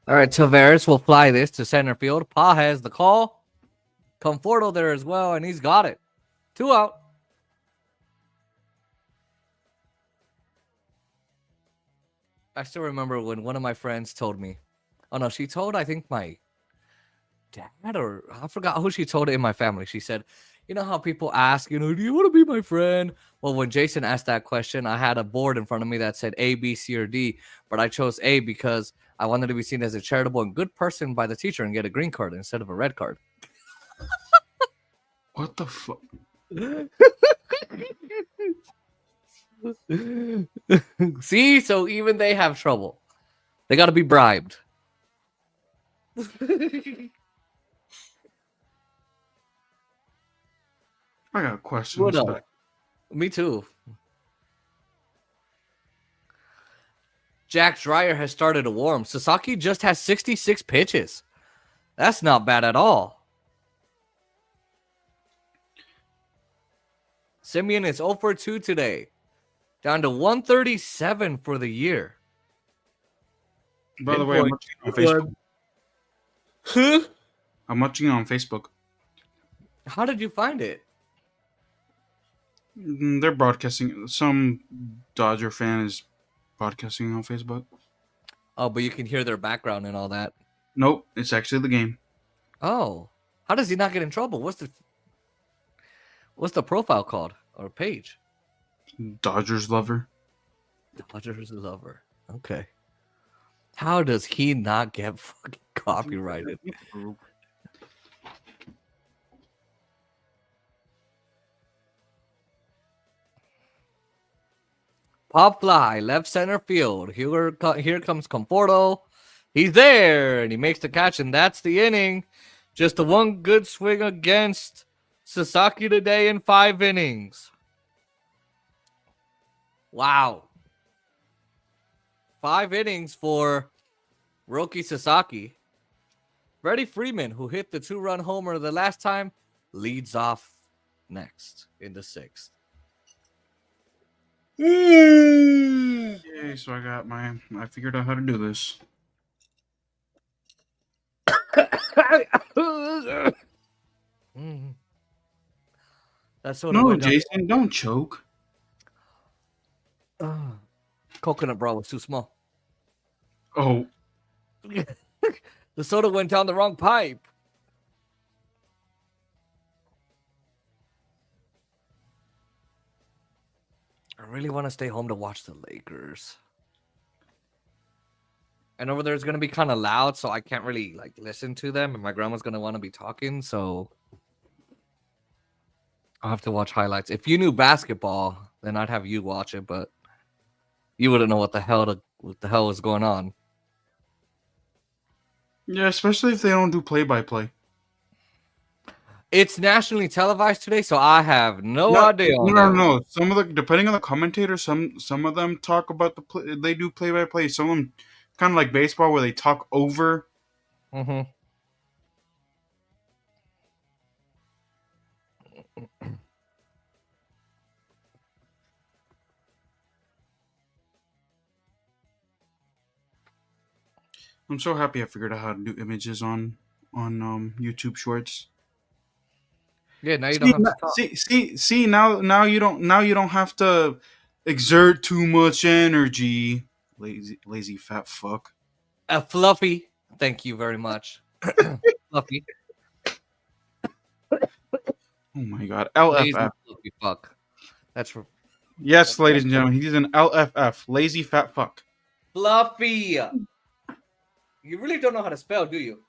All right, Tavares will fly this to center field. Pa has the call. Conforto there as well, and he's got it. 2 out. I still remember when one of my friends told me. Oh, no, she told, I think, my dad, or I forgot who she told it in my family. She said, you know how people ask, do you want to be my friend? Well, when Jason asked that question, I had a board in front of me that said A, B, C, or D, but I chose A because I wanted to be seen as a charitable and good person by the teacher and get a green card instead of a red card. What the fuck? See, so even they have trouble. They got to be bribed. I got questions. What up? Me too. Jack Dreyer has started to warm. Sasaki just has 66 pitches. That's not bad at all. Simeon is 0 for 2 today. Down to 137 for the year. By the way, I'm watching on Facebook. I'm watching on Facebook. How did you find it? They're broadcasting. Some Dodger fan is broadcasting on Facebook. Oh, but you can hear their background and all that. Nope, it's actually the game. Oh, how does he not get in trouble? What's the profile called or page? Dodgers lover. Dodgers lover. Okay. How does he not get fucking copyrighted? Pop fly, left center field. Here comes Conforto. He's there, and he makes the catch, and that's the inning. Just the one good swing against Sasaki today in 5 innings. Wow. 5 innings for Roki Sasaki. Freddie Freeman, who hit the 2-run homer the last time, leads off next in the 6th. Yay, so I figured out how to do this. That's what No, Jason, don't choke. Coconut bra was too small. Oh, The soda went down the wrong pipe. I really want to stay home to watch the Lakers. And over there it's going to be kind of loud, so I can't really like listen to them. And my grandma's going to want to be talking, so I'll have to watch highlights. If you knew basketball, then I'd have you watch it, but you wouldn't know what the hell was going on. yeah, especially if they don't do play-by-play. It's nationally televised today, so I have no idea. No. Some of the, depending on the commentators, some of them talk about they do play-by-play. Some of them kind of like baseball, where they talk over. Mm-hmm. I'm so happy I figured out how to do images on YouTube Shorts. Yeah, now you don't have to talk. See now you don't have to exert too much energy. Lazy fat fuck. Fluffy, thank you very much. Fluffy. Oh my god. Lazy LFF. fluffy fuck. That's Yes, ladies and gentlemen, he's an LFF. Lazy fat fuck. Fluffy. You really don't know how to spell, do you?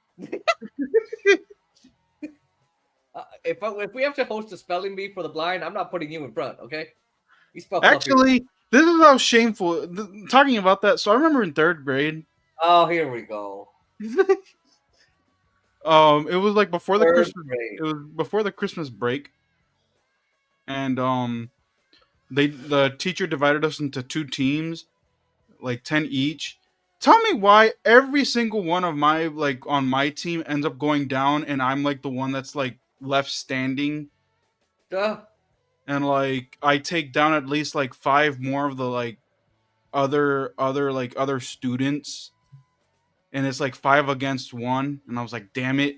If we have to host a spelling bee for the blind, I'm not putting you in front, okay? You spell Fluffy. Actually, this is how shameful. Talking about that, so I remember in 3rd grade. Oh, here we go. It was like before the Third Christmas. grade. It was before the Christmas break, and the teacher divided us into 2 teams, like 10 each. Tell me why every single one of my on my team ends up going down, and I'm like the one that's like left standing. Duh. And like I take down at least like 5 more of the like other students, and it's like 5 against 1, and I was like, damn it.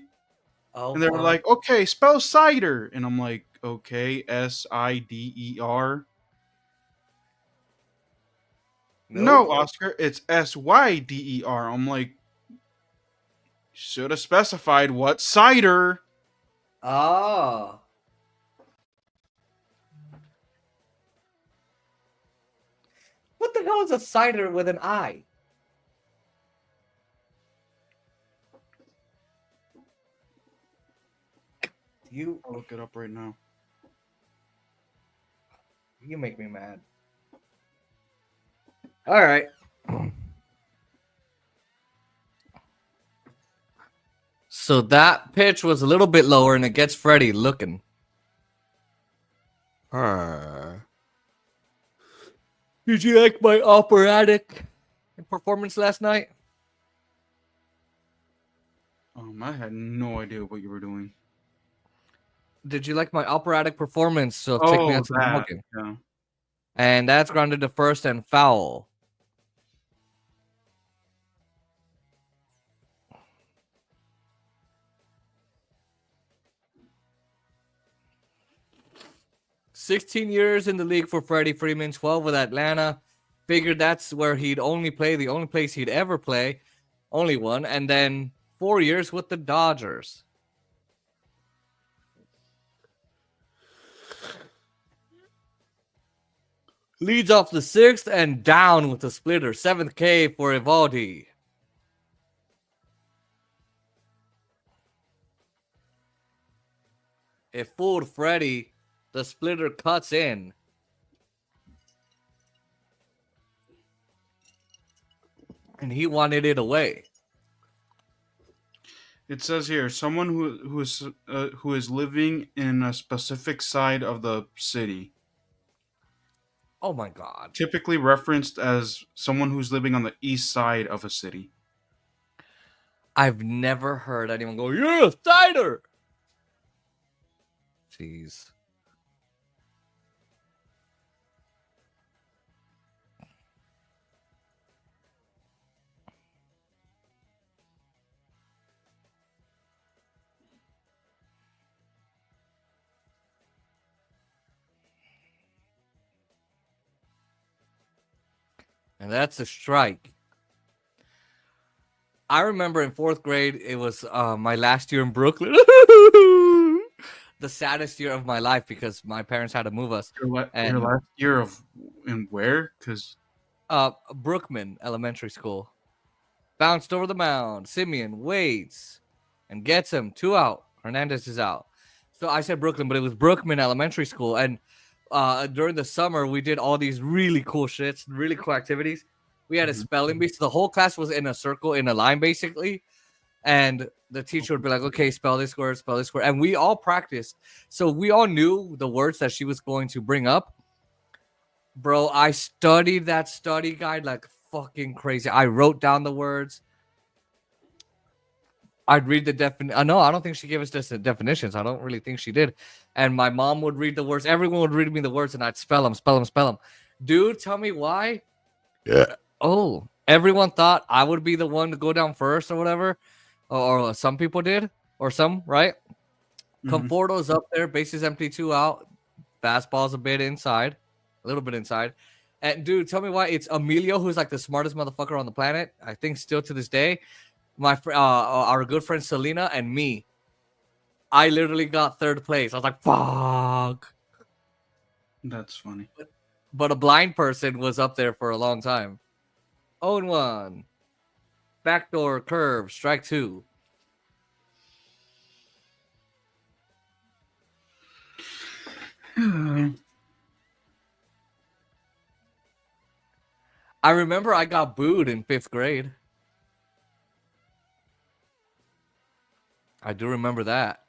Oh, And they were like, okay, spell cider, and I'm like, okay, SIDER. No, Oscar, it's SYDER. I'm like, should have specified what cider. Ah. What the hell is a cider with an I? I'll look it up right now. You make me mad. All right. So that pitch was a little bit lower, and it gets Freddie looking. Did you like my operatic performance last night? I had no idea what you were doing. Did you like my operatic performance? So take me out to the ballgame. Yeah. And that's grounded to first and foul. "16 years in the league for Freddie Freeman, 12 with Atlanta. Figured that's where he'd only play, the only place he'd ever play. Only one. And then 4 years with the Doddgers. Leads off the 6th and down with the splitter. 7th K for Evaldy. It fooled Freddie. The splitter cuts in. And he wanted it away. It says here, someone who is living in a specific side of the city. Oh my God. Typically referenced as someone who's living on the east side of a city. I've never heard anyone go, "Yeah, cider." Jeez. And that's a strike. I remember in 4th grade, it was my last year in Brooklyn. The saddest year of my life because my parents had to move us. Your last year of in where? Because Brookman Elementary School. Bounced over the mound. Simeon waits and gets him. 2 out. Hernandez is out. So I said Brooklyn, but it was Brookman Elementary School. And during the summer, we did all these really cool shits, really cool activities. We had a spelling bee. So the whole class was in a circle, in a line, basically. And the teacher would be like, okay, spell this word. And we all practiced. So we all knew the words that she was going to bring up. Bro, I studied that study guide like fucking crazy. I wrote down the words. I'd read the definition. No, I don't think she gave us just the definitions. I don't really think she did. And my mom would read the words. Everyone would read me the words, and I'd spell them. Dude, tell me why. Yeah. Oh, everyone thought I would be the one to go down first or whatever. Or some people did. Or some, right? Conforto's up there. Bases empty, 2 out. Fastball's a little bit inside. And dude, tell me why it's Emilio, who's like the smartest motherfucker on the planet. I think still to this day. Our good friend Selena and me. I literally got 3rd place. I was like, fuck. That's funny. But a blind person was up there for a long time. 0-1. Backdoor curve, strike 2. I remember I got booed in 5th grade. I do remember that.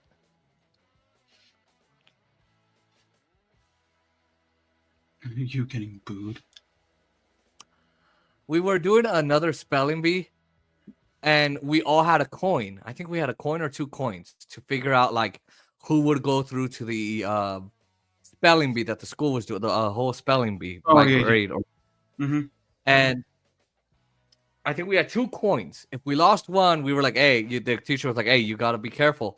You getting booed? We were doing another spelling bee, and we all had a coin. I think we had a coin or 2 coins to figure out like who would go through to the spelling bee that the school was doing, the whole spelling bee by grade. And I think we had 2 coins. If we lost one, we were like, hey, the teacher was like, hey, you got to be careful.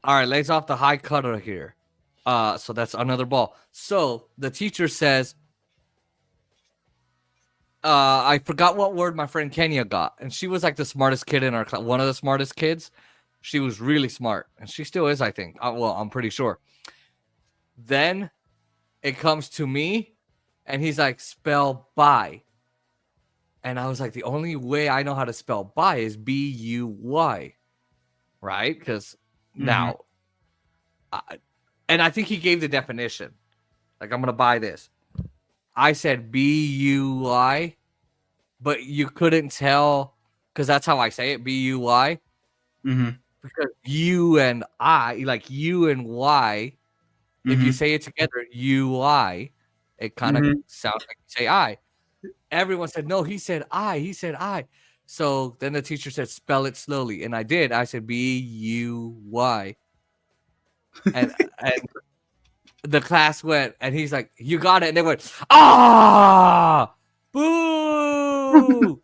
All right, lays off the high cutter here. So that's another ball. So the teacher says, I forgot what word my friend Kenya got. And she was like the smartest kid in our class, one of the smartest kids. She was really smart. And she still is, I think. Well, I'm pretty sure. Then it comes to me, and he's like, spell buy. And I was like, the only way I know how to spell buy is B-U-Y. Right? Because now, and I think he gave the definition. Like, I'm going to buy this. I said B-U-Y, but you couldn't tell, because that's how I say it, B-U-Y. Because you and I, like you and Y, if you say it together, U-I, it kind of sounds like you say I. Everyone said, no, he said I. So then the teacher said, spell it slowly. And I did. I said B-U-Y. And the class went, and he's like, you got it. And they went, ah, boo.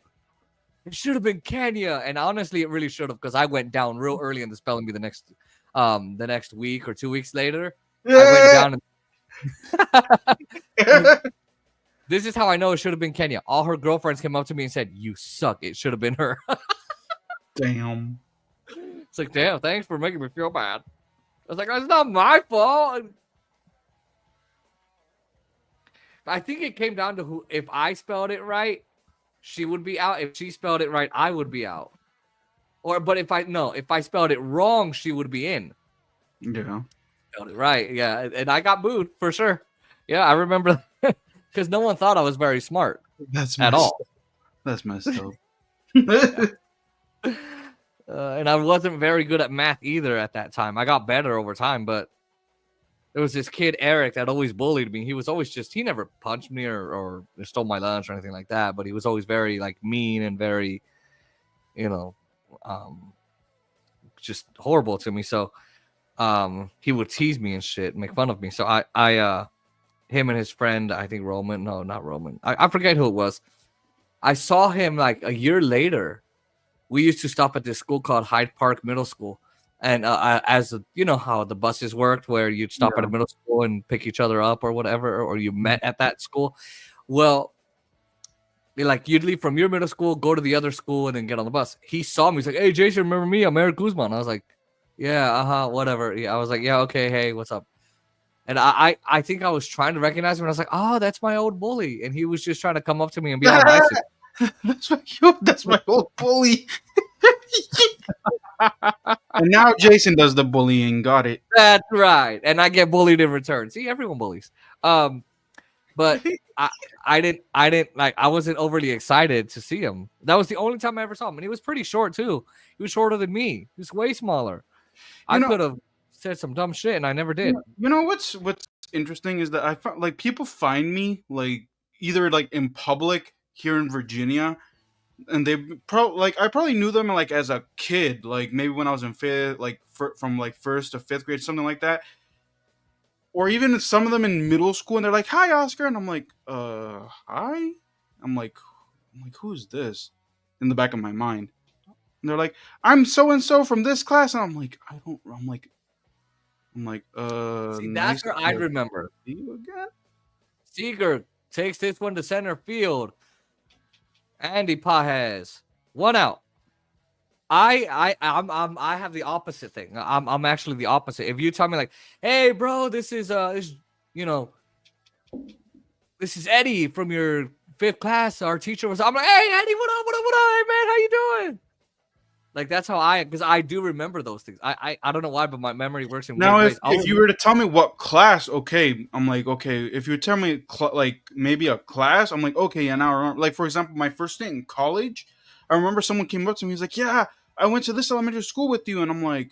It should have been Kenya. And honestly, it really should have, because I went down real early in the spelling bee the next week or 2 weeks later. I went down. This is how I know it should have been Kenya. All her girlfriends came up to me and said, you suck. It should have been her. Damn. It's like, damn, thanks for making me feel bad. I was like, it's not my fault. I think it came down to who. If I spelled it right, she would be out. If she spelled it right, I would be out. But if I spelled it wrong, she would be in. Yeah. Spelled it right. Yeah. And I got booed for sure. Yeah, I remember because no one thought I was very smart. That's at all. That's messed up. And I wasn't very good at math either at that time. I got better over time, but there was this kid, Eric, that always bullied me. He was always he never punched me or stole my lunch or anything like that, but he was always very like mean and very, just horrible to me. So he would tease me and shit, make fun of me. So I him and his friend, I think Roman, no, not Roman. I forget who it was. I saw him like a year later. We used to stop at this school called Hyde Park Middle School. And you know how the buses worked, where you'd stop at a middle school and pick each other up or whatever, or you met at that school. Well, like you'd leave from your middle school, go to the other school, and then get on the bus. He saw me. He's like, "Hey, Jason, remember me? I'm Eric Guzman." I was like, "Yeah, whatever." Yeah, I was like, "Yeah, okay, hey, what's up?" And I think I was trying to recognize him, and I was like, "Oh, that's my old bully," and he was just trying to come up to me and be all nice. That's my old bully. And now Jason does the bullying. Got it. That's right, and I get bullied in return. See, everyone bullies. But I didn't like. I wasn't overly excited to see him. That was the only time I ever saw him, and he was pretty short too. He was shorter than me. He was way smaller. I could have said some dumb shit, and I never did. You know what's interesting is that I found like people find me like either like in public here in Virginia, and they I probably knew them like as a kid, like maybe when I was in fifth, like from like first to fifth grade, something like that. Or even some of them in middle school, and they're like, "Hi, Oscar," and I'm like, hi." I'm like, who's this? In the back of my mind, and they're like, "I'm so and so from this class," and I'm like, I'm like, See, nice that's where I remember. see you again. Seager takes this one to center field. Andy Pajes, 1 out. I have the opposite thing. I'm actually the opposite. If you tell me like, "Hey, bro, this is this is Eddie from your fifth class. Our teacher was." I'm like, "Hey, Eddie, what up? Hey, man, how you doing?" Like that's how because I do remember those things. I don't know why, but my memory works in Now, weird ways. if you were to tell me what class, okay, I'm like, okay. If you tell me like maybe a class, I'm like, okay. And now I remember, like for example, my first day in college, I remember someone came up to me. He's like, "Yeah, I went to this elementary school with you," and I'm like,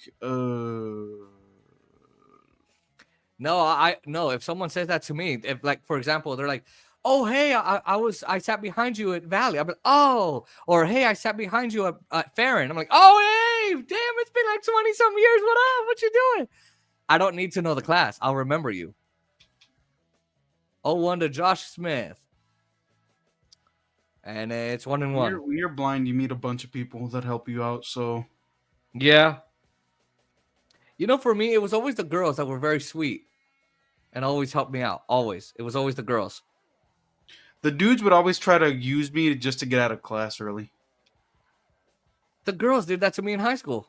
No, if someone says that to me, if like for example, they're like, "Oh, hey, I sat behind you at Valley." I'm like, "Oh," or "Hey, I sat behind you at Farron." I'm like, "Oh, hey, damn, it's been like 20 some years. What up? What you doing?" I don't need to know the class. I'll remember you. 0-1 to Josh Smith. And it's 1-1. When you're blind, you meet a bunch of people that help you out. So Yeah. You know, for me, it was always the girls that were very sweet and always helped me out. Always. It was always the girls. the dudes would always try to use me just to get out of class early. The girls did that to me in high school.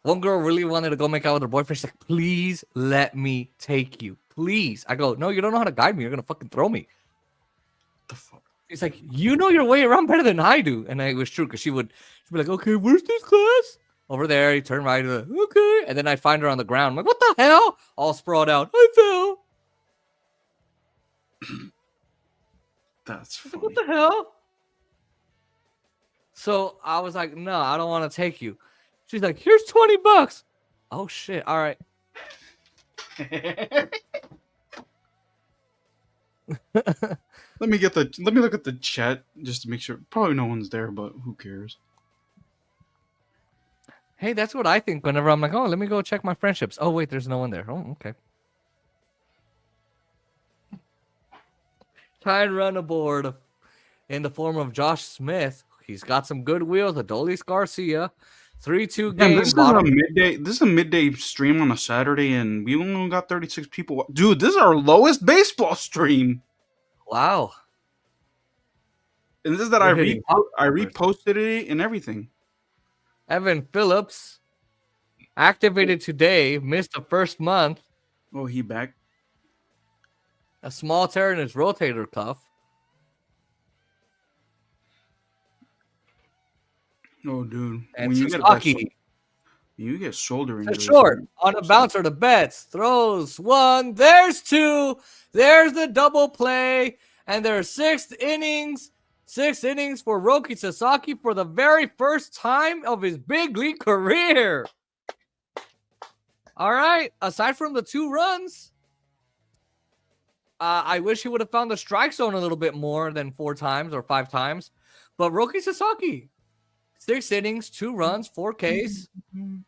One girl really wanted to go make out with her boyfriend. She's like, "Please let me take you. Please." I go, "No, you don't know how to guide me. You're going to fucking throw me." The fuck? She's like, "You know your way around better than I do." And it was true because she'd be like, "Okay, where's this class?" Over there. You turn right. Okay. And then I'd find her on the ground. I'm like, "What the hell?" All sprawled out. "I fell." That's funny. Like, "What the hell?" So I was like, "No, I don't want to take you." She's like, "Here's $20. Oh shit! All right. Let me look at the chat just to make sure. Probably no one's there, but who cares? Hey, that's what I think whenever I'm like, "Oh, let me go check my friendships." Oh wait, there's no one there. Oh, okay. Tying run aboard in the form of Josh Smith. He's got some good wheels. Adolis Garcia. 3-2 Damn, game. this is a midday stream on a Saturday, and we only got 36 people. Dude, this is our lowest baseball stream. Wow. And this is that We're I hitting top numbers. reposted it and everything. Evan Phillips activated today. Missed the first month. Oh, he back. A small tear in his rotator cuff. Oh, dude. And When Sasaki. you get shoulder To injuries. short on a bouncer to Betts. Throws one. There's two. There's the double play. And there's sixth innings. 6 innings for Roki Sasaki for the very first time of his big league career. All right. Aside from the 2 runs, I wish he would have found the strike zone a little bit more than 4 times or 5 times. But Roki Sasaki, 6 innings, 2 runs, 4 Ks, 1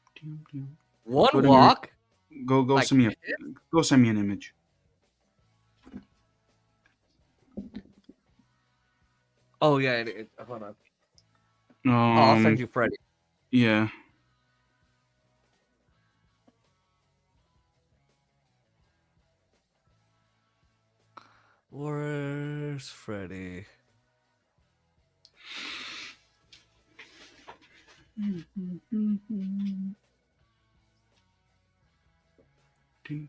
walk. Go Like, send me an image. Oh, yeah. Hold on. I'll send you Freddie. Yeah. Where's Freddie? Ding,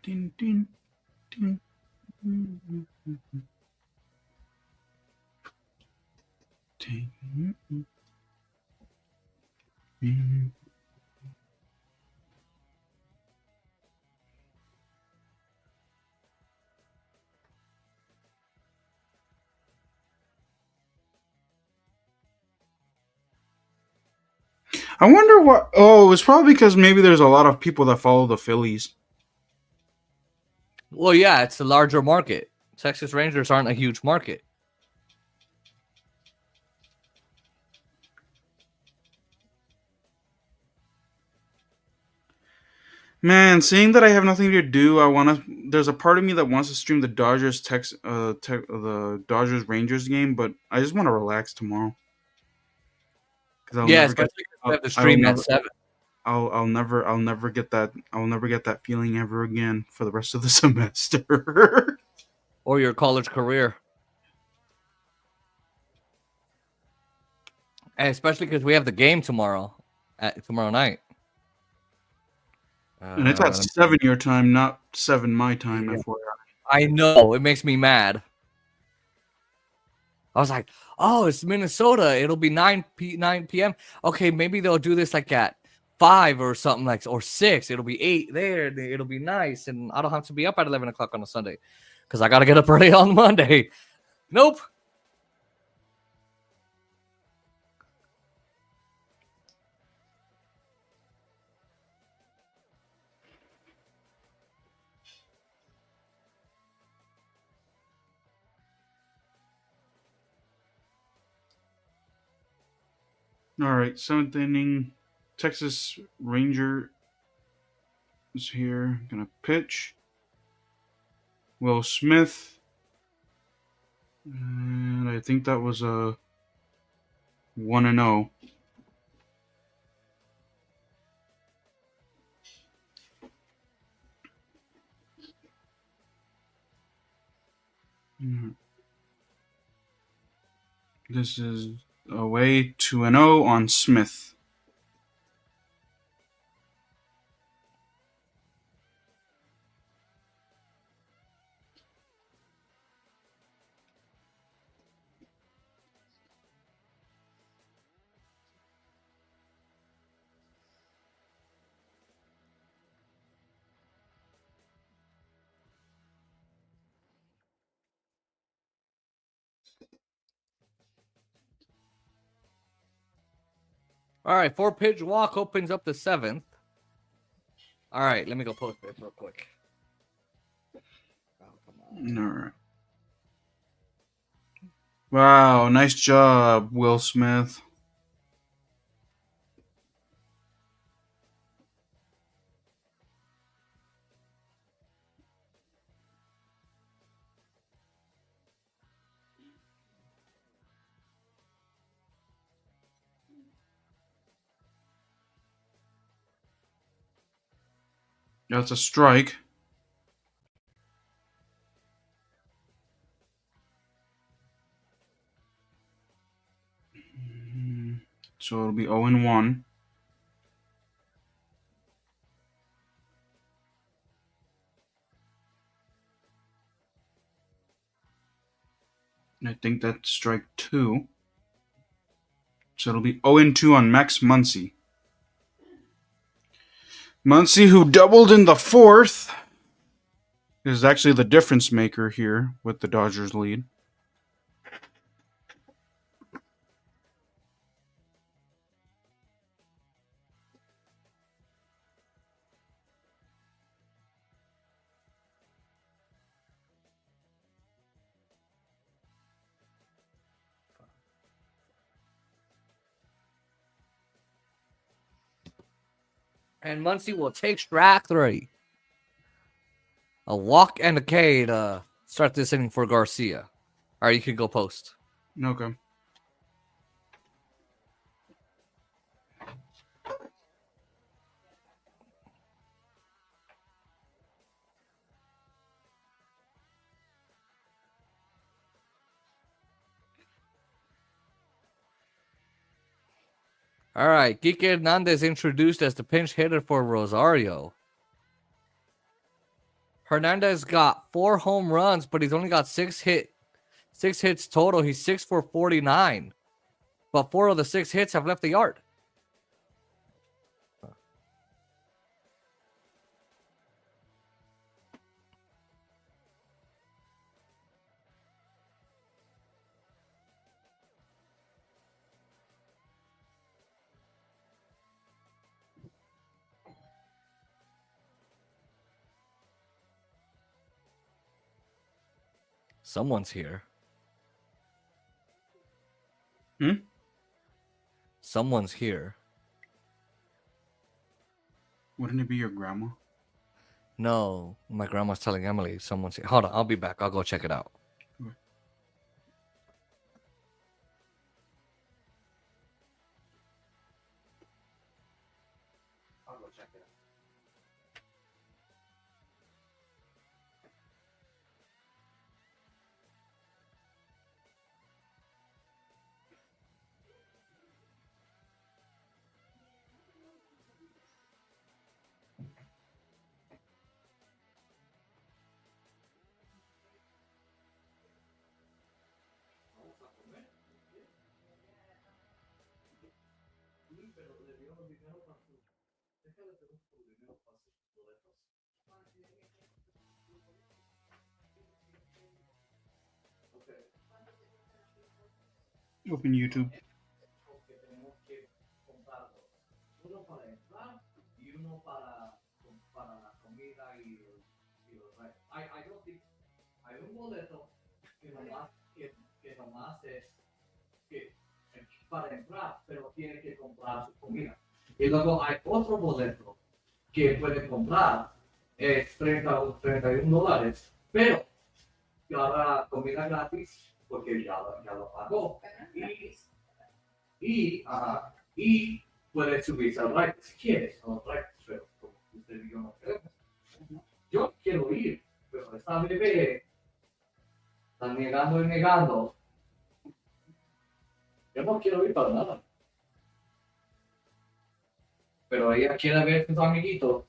ding, ding, ding. I wonder what. Oh, it's probably because maybe there's a lot of people that follow the Phillies. Well, yeah, it's a larger market. Texas Rangers aren't a huge market. Man, seeing that I have nothing to do, I want to. There's a part of me that wants to stream the the Dodgers Rangers game, but I just want to relax tomorrow. Because Yeah, especially because we have the stream at 7. I'll never get that. I'll never get that feeling ever again for the rest of the semester. Or your college career. And especially because we have the game tomorrow night. And it's at 7 your time, not 7 my time. Yeah. FYI. I know. It makes me mad. I was like, oh, it's Minnesota. It'll be 9 p.m. Okay, maybe they'll do this like at 5 or something like, or 6. It'll be 8 there. It'll be nice. And I don't have to be up at 11 o'clock on a Sunday because I got to get up early on Monday. Nope. All right, 7th inning. Texas Ranger is here. Gonna pitch. Will Smith. And I think that was a 1-0. This is away 2-0 on Smith. All right, 4-pitch walk opens up the 7th. All right, let me go post this real quick. Oh, come on. All right. Wow, nice job, Will Smith. That's a strike. So it'll be 0-1. And I think that's strike 2. So it'll be 0-2 on Max Muncy. Muncy, who doubled in the 4th, is actually the difference maker here with the Dodgers lead. And Muncy will take strike 3. A walk and a K to start this inning for Garcia. All right, you can go post. Okay. All right, Kike Hernandez introduced as the pinch hitter for Rosario. Hernandez got 4 home runs, but he's only got 6 hits total. He's 6 for 49, but 4 of the 6 hits have left the yard. Someone's here. Someone's here. Wouldn't it be your grandma? No, my grandma's telling Emily someone's here. Hold on, I'll be back. I'll go check it out. Okay. I'll go check it out. Open YouTube. Uno para entrar y uno para la comida y los hay un boleto que nomás es que para entrar, pero tiene que comprar su comida. Y luego hay otro boleto que puede comprar, es $31, pero cada comida gratis porque ya lo pagó. Y puede subirse al right si quieres, a los right, pero como usted y yo no queremos. Yo quiero ir, pero esta bebé está negando y negando. Yo no quiero ir para nada. Pero ella quiere ver a sus amiguitos.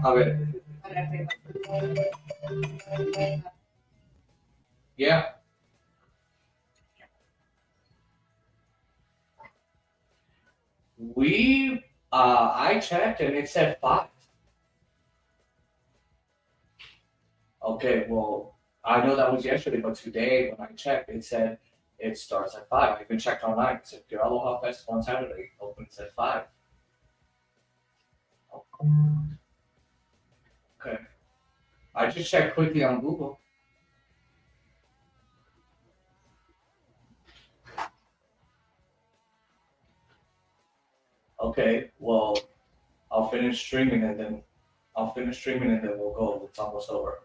A ver. Yeah. I checked and it said 5. Okay, well, I know that was yesterday, but today when I checked, it said it starts at 5. I even checked online. It said your Aloha Festival on Saturday opens at 5. Okay. I just checked quickly on Google. Okay, well, I'll finish streaming and then we'll go. It's almost over.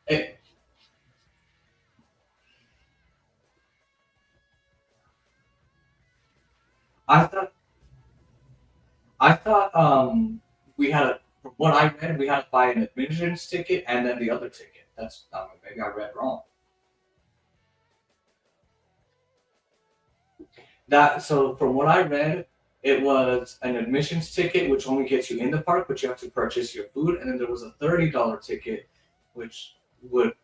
Hey. I thought we had from what I read, we had to buy an admissions ticket and then the other ticket. That's maybe I read wrong. So from what I read, it was an admissions ticket which only gets you in the park, but you have to purchase your food, and then there was a $30 ticket, which would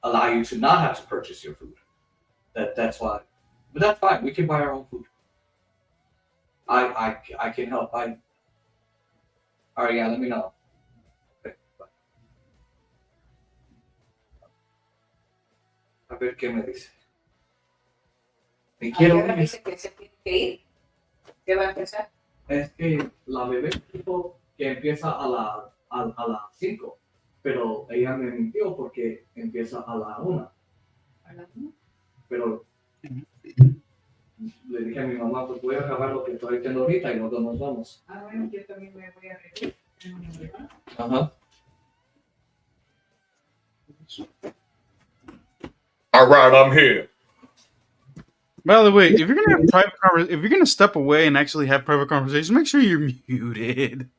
allow you to not have to purchase your food. That's why, but that's fine. We can buy our own food. I can help. All right, yeah. Let me know. Okay, bye. A ver qué me dice. Me quiero ir. Dice que se tiene que ir. ¿Qué va a empezar? Es que la bebé dijo que empieza a las 5, pero ella me mintió porque empieza a la 1. ¿A la 1? Pero le dije a mi mamá, pues voy a acabar lo que estoy haciendo ahorita y luego nos vamos. Ah, bueno, yo también me voy a reír. Ajá. All right, I'm here. By the way, if you're gonna have if you're gonna step away and actually have private conversations, make sure you're muted.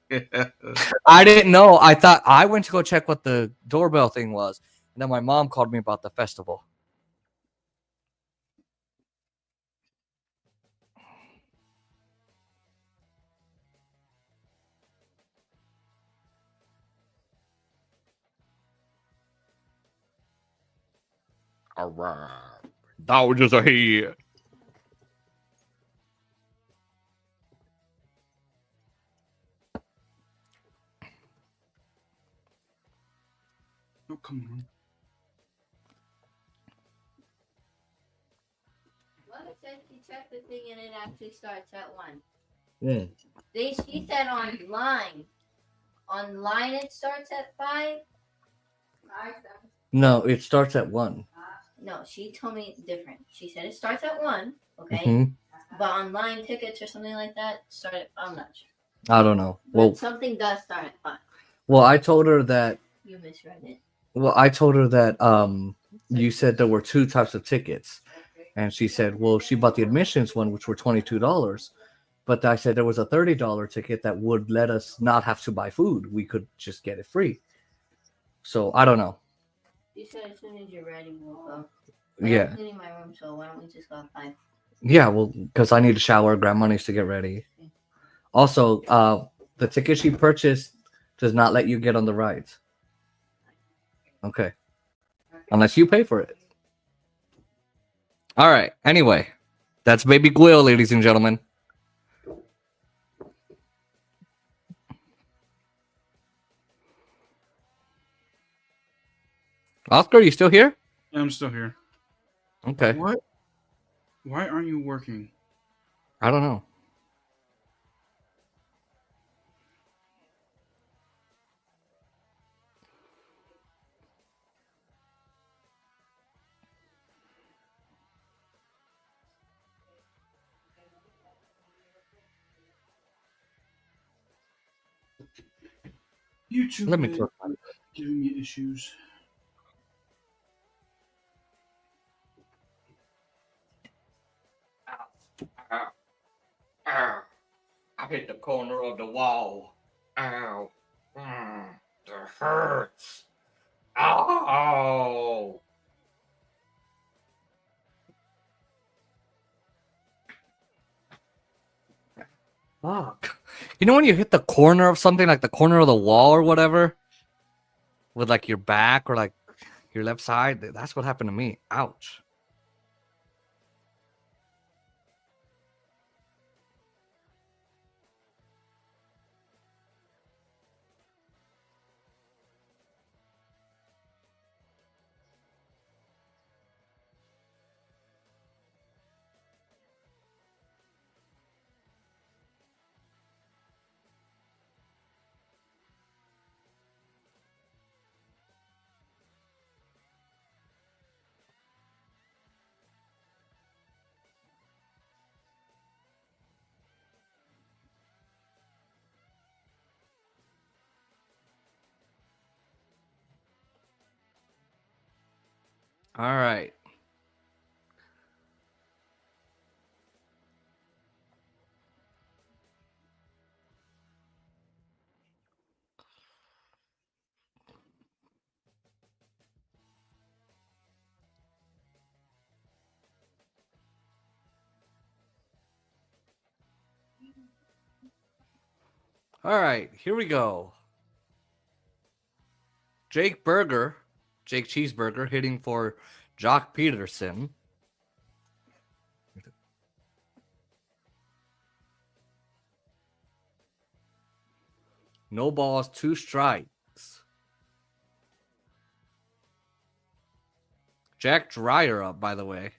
I didn't know. I thought I went to go check what the doorbell thing was, and then my mom called me about the festival. All right. Doddgers are here. Oh, come on. Well, it said she checked the thing and it actually starts at 1. Mm. She said online. Online it starts at 5. No, it starts at 1. No, she told me different. She said it starts at 1, okay? Mhm. But online tickets or something like that start at, I'm not sure. I don't know. But Well, something does start at 5. well, I told her that. You misread it. Well, I told her that you said there were 2 types of tickets, and she said, well, she bought the admissions one, which were $22. But I said there was a $30 ticket that would let us not have to buy food. We could just get it free. So I don't know. You said as soon as you're ready, we'll go. Yeah. I'm cleaning my room, so why don't we just go at 5? Yeah, well, because I need to shower, grab monies to get ready. Also, the ticket she purchased does not let you get on the rides. Okay. Unless you pay for it. All right. Anyway, that's Baby Quill, ladies and gentlemen. Oscar, you still here? Yeah, I'm still here. Okay. What? Why aren't you working? I don't know. YouTube Let me is talk. giving me issues. Ow. Ow. I hit the corner of the wall. Ow. That hurts. Ow. Fuck. You know when you hit the corner of something, like the corner of the wall or whatever, with like your back or like your left side? That's what happened to me. Ouch. All right. All right. Here we go. Jake Cheeseburger hitting for Jock Peterson. No balls, 2 strikes. Jack Dreyer up, by the way.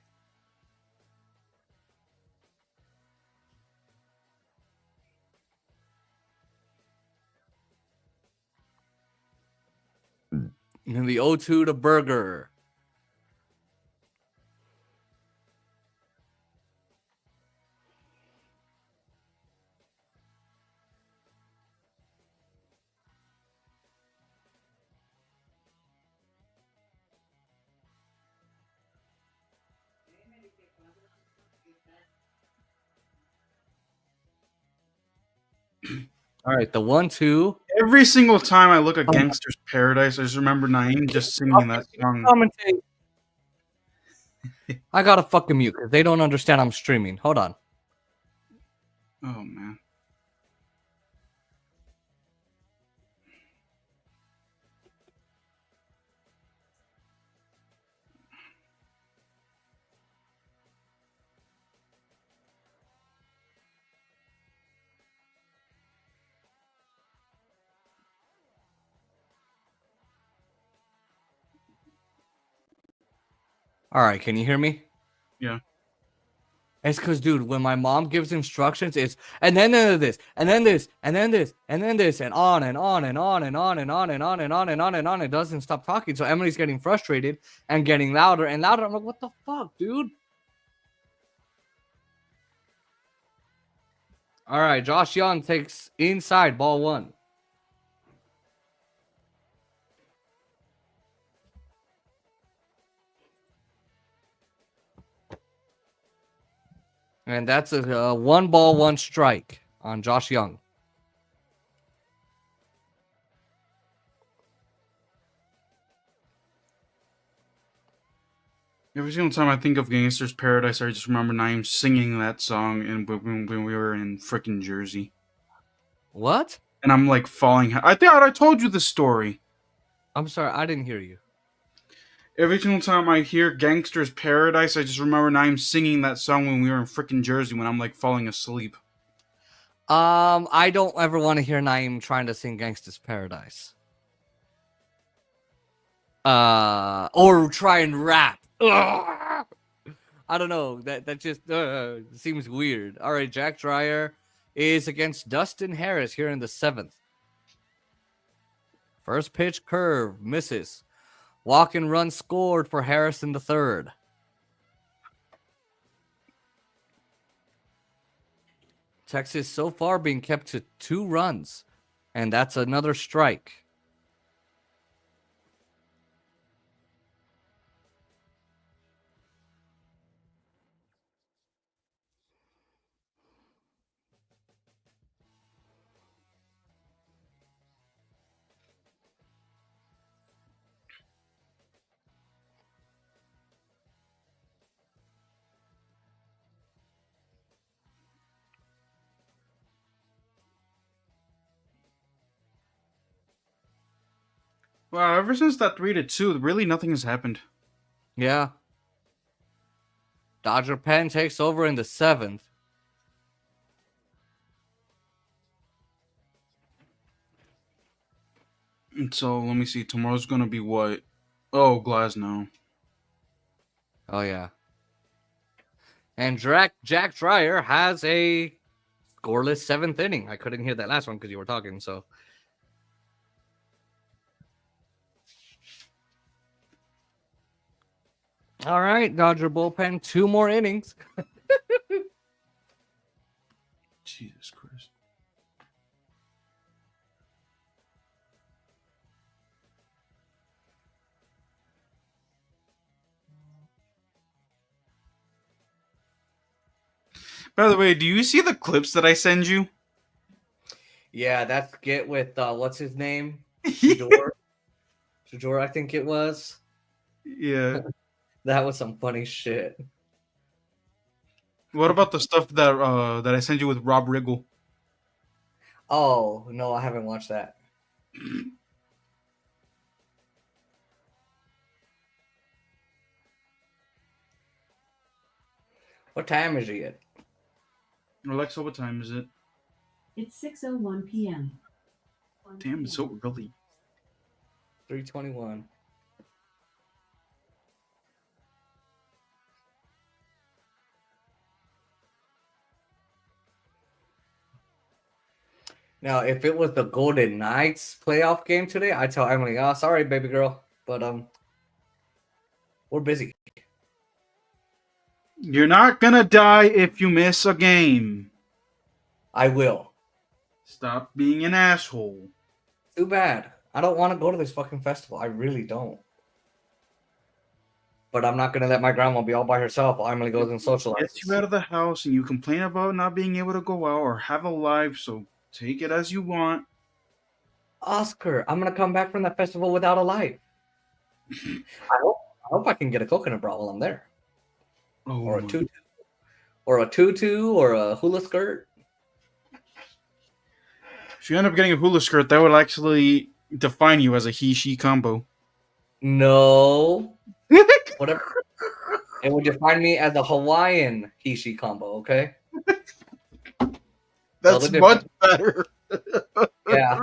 And the 0-2 to Burger. All right, the 1-2. Every single time I look at Gangster's Paradise, I just remember Naeem just singing that song. Commentate. I gotta fucking mute because they don't understand I'm streaming. Hold on. Oh man. All right, can you hear me? Yeah. It's because, dude, when my mom gives instructions, it's and then this, and then this, and then this, and then this, and on and on and on and on and on and on and on and on and on. It doesn't stop talking. So Emily's getting frustrated and getting louder and louder. I'm like, what the fuck, dude? All right, Josh Young takes inside ball 1. And that's a 1-1 strike on Josh Young. Every single time I think of Gangster's Paradise, I just remember Naeem singing that song when we were in frickin' Jersey. What? And I'm like falling. I thought I told you the story. I'm sorry, I didn't hear you. Every single time I hear Gangster's Paradise, I just remember Naeem singing that song when we were in frickin' Jersey when I'm like falling asleep. I don't ever want to hear Naeem trying to sing Gangsta's Paradise. Or try and rap. Ugh! I don't know. That just seems weird. All right, Jack Dreyer is against Dustin Harris here in the 7th. First pitch curve misses. Walk and run scored for Harris in the 3rd. Texas so far being kept to 2 runs, and that's another strike. Wow, ever since that 3-2, really nothing has happened. Yeah. Dodger pen takes over in the 7th. And so let me see. Tomorrow's gonna be what? Oh, Glasnow. Oh, yeah. And Jack Dreyer has a scoreless 7th inning. I couldn't hear that last one because you were talking, so. All right, Dodger bullpen, 2 more innings. Jesus Christ. By the way, do you see the clips that I send you? Yeah, that's Get with, what's his name? Shador, I think it was. Yeah. That was some funny shit. What about the stuff that I sent you with Rob Riggle? Oh, no, I haven't watched that. What time is it? Alexa, what time is it? It's 6:01 p.m. Damn, it's so early. 3:21. Now, if it was the Golden Knights playoff game today, I'd tell Emily, "Oh, sorry, baby girl, but we're busy." You're not gonna die if you miss a game. I will. Stop being an asshole. Too bad. I don't want to go to this fucking festival. I really don't. But I'm not gonna let my grandma be all by herself while Emily goes and socializes. Gets you out of the house, and you complain about not being able to go out or have a life. So take it as you want. Oscar, I'm gonna come back from that festival without a life. I hope I can get a coconut bra while I'm there, Oh, or a my. tutu, or a hula skirt. If you end up getting a hula skirt, that would actually define you as a he-she combo. No, whatever. It would define me as a Hawaiian he-she combo. Okay. That's the much difference. better. Yeah.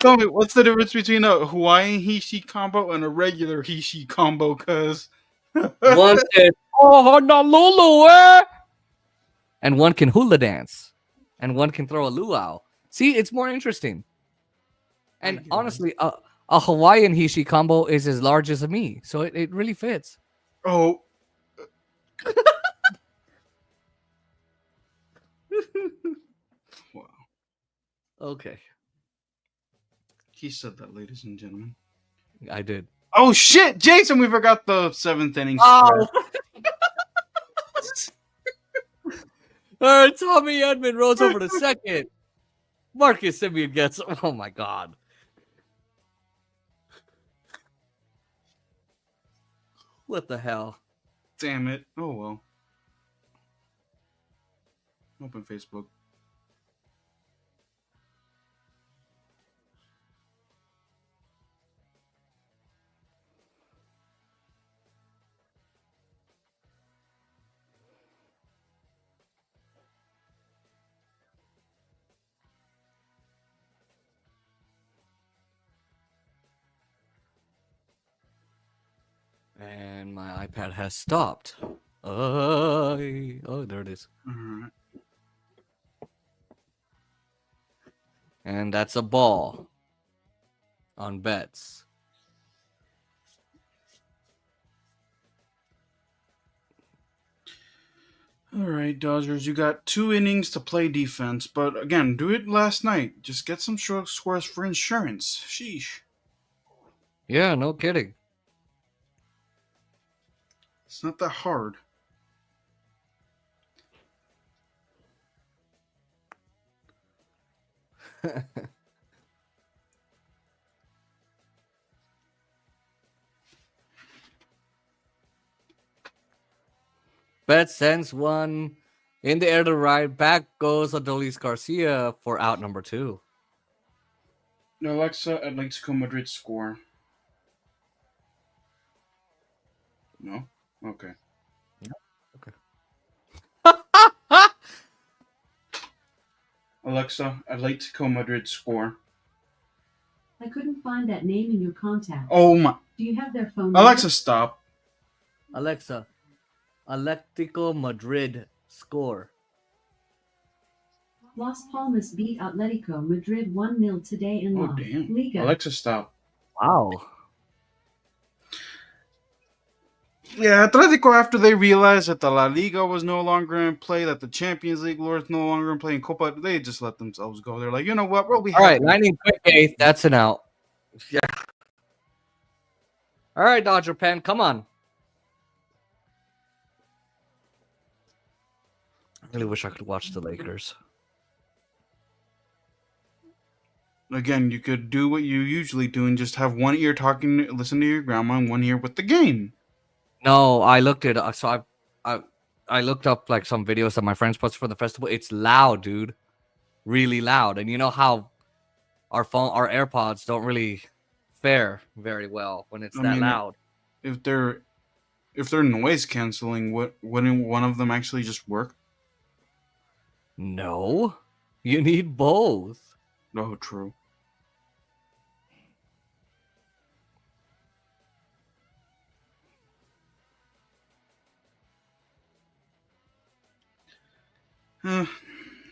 Tell me, what's the difference between a Hawaiian he-she combo and a regular he-she combo? Cause One says, "Oh, Honolulu, eh?" And one can hula dance, and one can throw a luau. See, it's more interesting. And honestly, a Hawaiian he-she combo is as large as a me, so it really fits. oh, wow. Okay, He said that, ladies and gentlemen. I did. Oh shit, Jason, we forgot the 7th inning. Oh. All right, Tommy Edmond rolls over to second. Marcus Simeon gets. Oh my God. What the hell? Damn it. Oh well. Open Facebook. And my iPad has stopped. Oh, there it is. Alright. And that's a ball on bets. Alright, Dodgers, you got 2 innings to play defense, but again, do it last night. Just get some short scores for insurance. Sheesh. Yeah, no kidding. It's not that hard. Bet sends one in the air to right. Back goes Adolis Garcia for out number 2. Alexa, Atletico Madrid score. No? Okay. Alexa, Atletico Madrid score. I couldn't find that name in your contacts. Oh my. Do you have their phone number? Alexa, stop. Alexa, Atletico Madrid score. Las Palmas beat Atletico Madrid 1-0 today in Oh, La damn. Liga. Alexa, stop. Wow. Yeah, Atletico, after they realized that the La Liga was no longer in play, that the Champions League was no longer in play in Copa, they just let themselves go. They're like, you know what? We'll be All right, happy. 90 quick eighth. That's an out. Yeah. All right, Dodger Pen, come on. I really wish I could watch the Lakers. Again, you could do what you usually do and just have one ear talking, listen to your grandma, and one ear with the game. No, I looked it up. So I looked up like some videos that my friends posted for the festival. It's loud, dude. Really loud. And you know how our AirPods don't really fare very well when it's that loud. If they're noise canceling, wouldn't one of them actually just work? No. You need both. Oh, true.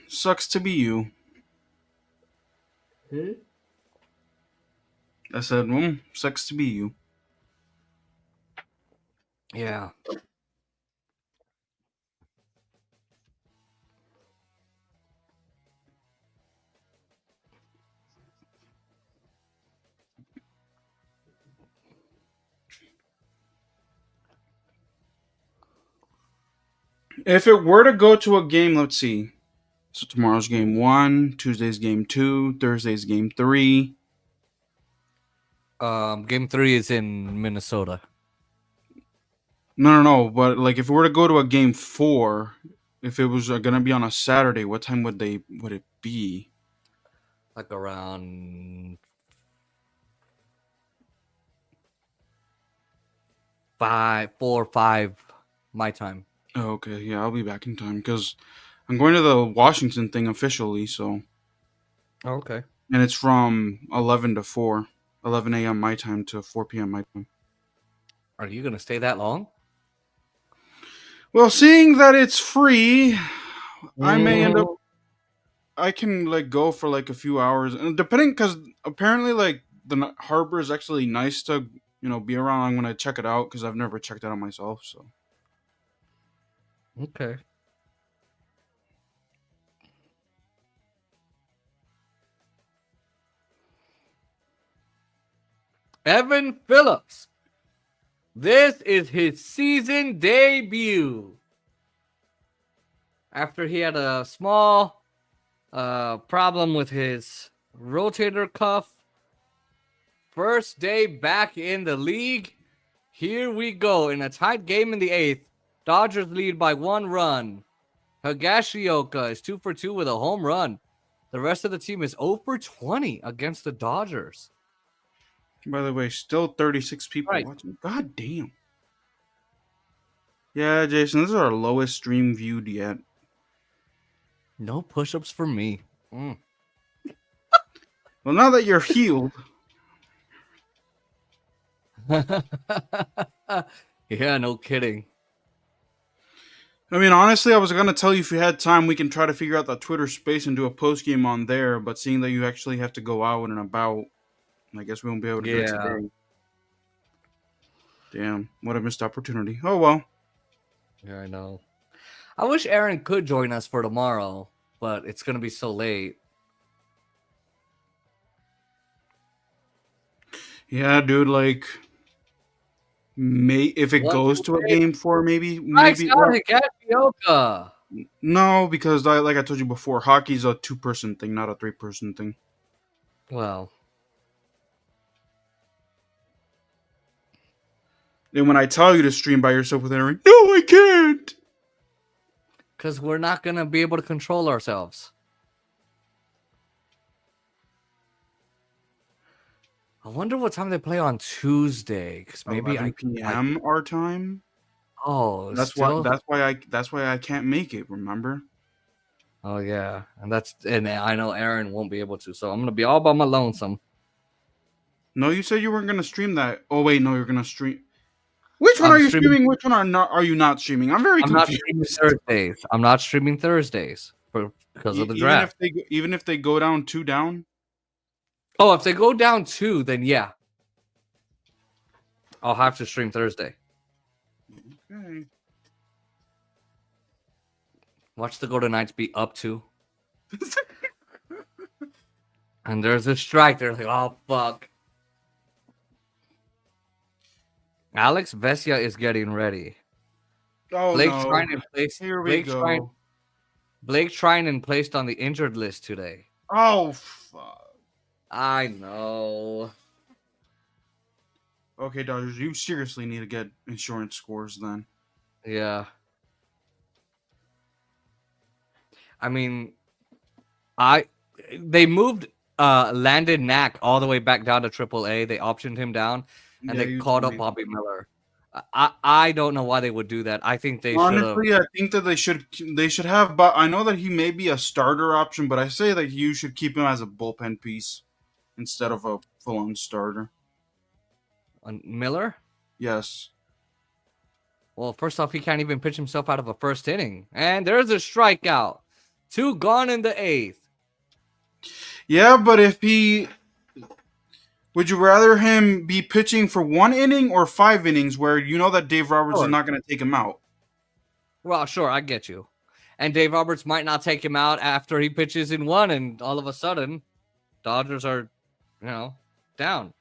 Sucks to be you. I said, sucks to be you. Yeah. If it were to go to a game, let's see. So tomorrow's game 1, Tuesday's game 2, Thursday's game 3. Game 3 is in Minnesota. No. But like, if it were to go to a game 4, if it was gonna be on a Saturday, what time would it be? Like around 4 or 5 my time. Oh, okay, yeah, I'll be back in time because I'm going to the Washington thing officially. So, Okay. and it's from 11 to 4, 11 a.m. my time to 4 p.m. my time. Are you gonna stay that long? Well, seeing that it's free, I may end up. Mm. I can like go for like a few hours, and depending, because apparently like the harbor is actually nice to be around. I'm gonna check it out because I've never checked it out myself. So Okay. Evan Phillips. This is his season debut. After he had a small problem with his rotator cuff. First day back in the league. Here we go in a tight game in the 8th. Dodgers lead by 1 run. Higashioka is 2 for 2 with a home run. The rest of the team is 0 for 20 against the Dodgers. by the way, still 36 people Right. watching. God damn. Yeah, Jason, this is our lowest stream viewed yet. No push-ups for me. Well, now that you're healed, Yeah, no kidding. I mean, honestly, I was gonna tell you if you had time, we can try to figure out that Twitter space and do a post game on there. But seeing that you actually have to go out and about, I guess we won't be able to do it Yeah. today. Damn, what a missed opportunity. Oh well. Yeah, I know. I wish Aaron could join us for tomorrow, but it's going to be so late. Yeah, dude. Like, if it What's goes the to a date? game 4, maybe. Higashioka. No, because like I told you before, hockey's a 2-person thing, not a 3-person thing. Well, And when I tell you to stream by yourself with Aaron, no, I can't. because we're not going to be able to control ourselves. I wonder what time they play on Tuesday. Because maybe 11 p.m. our time. Oh, That's still? That's why I can't make it. Remember? Oh yeah, and I know Aaron won't be able to, so I'm gonna be all by my lonesome. No, you said you weren't gonna stream that. Oh wait, no, you're gonna stream. Which one I'm are you streaming- streaming? Which one are you not streaming? I'm very I'm not confused. streaming Thursdays. I'm not streaming Thursdays because of the draft. Even if they go down 2 down. Oh, if they go down 2, then yeah, I'll have to stream Thursday. Okay. Watch the Golden Knights be up 2. And there's a strike. They're like, oh fuck. Alex Vesia is getting ready. Oh Blake no! Trinan placed. Here we go. Blake Trinan placed on the injured list today. Oh fuck! I know. Okay, Dodgers, you seriously need to get insurance scores then. Yeah. I mean, they moved Landon Knack all the way back down to AAA. They optioned him down, and Yeah, they you called told up me. Bobby Miller. I don't know why they would do that. I think they should have. Honestly, I think that they should have. But I know that he may be a starter option, but I say that you should keep him as a bullpen piece instead of a full-on starter. Miller? Yes. Well, first off, he can't even pitch himself out of a first inning. And there's a strikeout. 2 gone in the 8th. Yeah, but if he... Would you rather him be pitching for 1 inning or 5 innings where you know that Dave Roberts Sure. is not going to take him out? Well, sure, I get you. And Dave Roberts might not take him out after he pitches in 1, and all of a sudden, Dodgers are, down.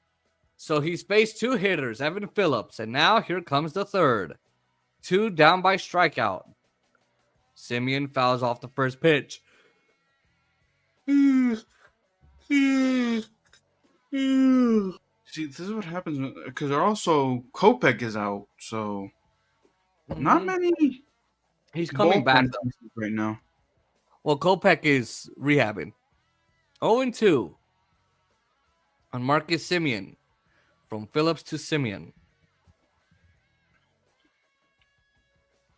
So he's faced 2 hitters, Evan Phillips, and now here comes the 3rd. 2 down by strikeout. Simeon fouls off the first pitch. See, this is what happens because also Kopech is out, so not Mhm. many He's coming back, bullpen though. pieces right now. Well, Kopech is rehabbing. 0-2 on Marcus Simeon. From Phillips to Simeon.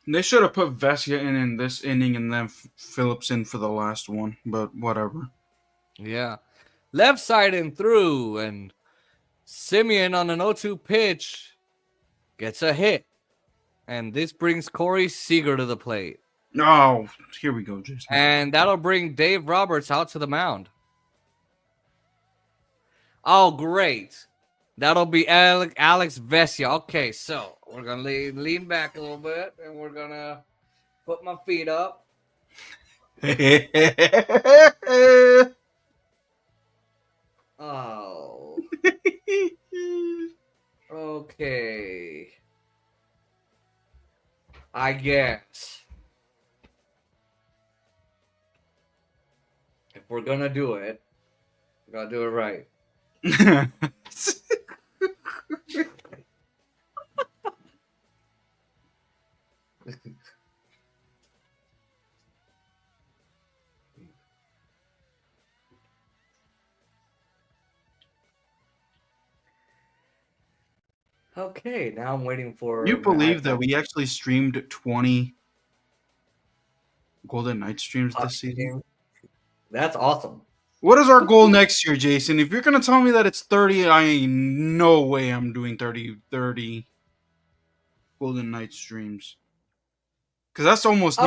They should have put Vesia in this inning and then Phillips in for the last one, but whatever. Yeah. Left side and through, and Simeon on an 0-2 pitch gets a hit. And this brings Corey Seager to the plate. Oh, here we go, Jason. And that'll bring Dave Roberts out to the mound. Oh, great. That'll be Alex Vesia. Okay, so we're going to lean back a little bit, and we're going to put my feet up. Oh. Okay. I guess. If we're going to do it, we got to do it right. Okay, now I'm waiting for. You believe that we actually streamed 20 Golden Knight streams this season? That's awesome. What is our goal next year, Jason? If you're going to tell me that it's 30, I ain't no way I'm doing 30 Golden Knight streams. Because that's almost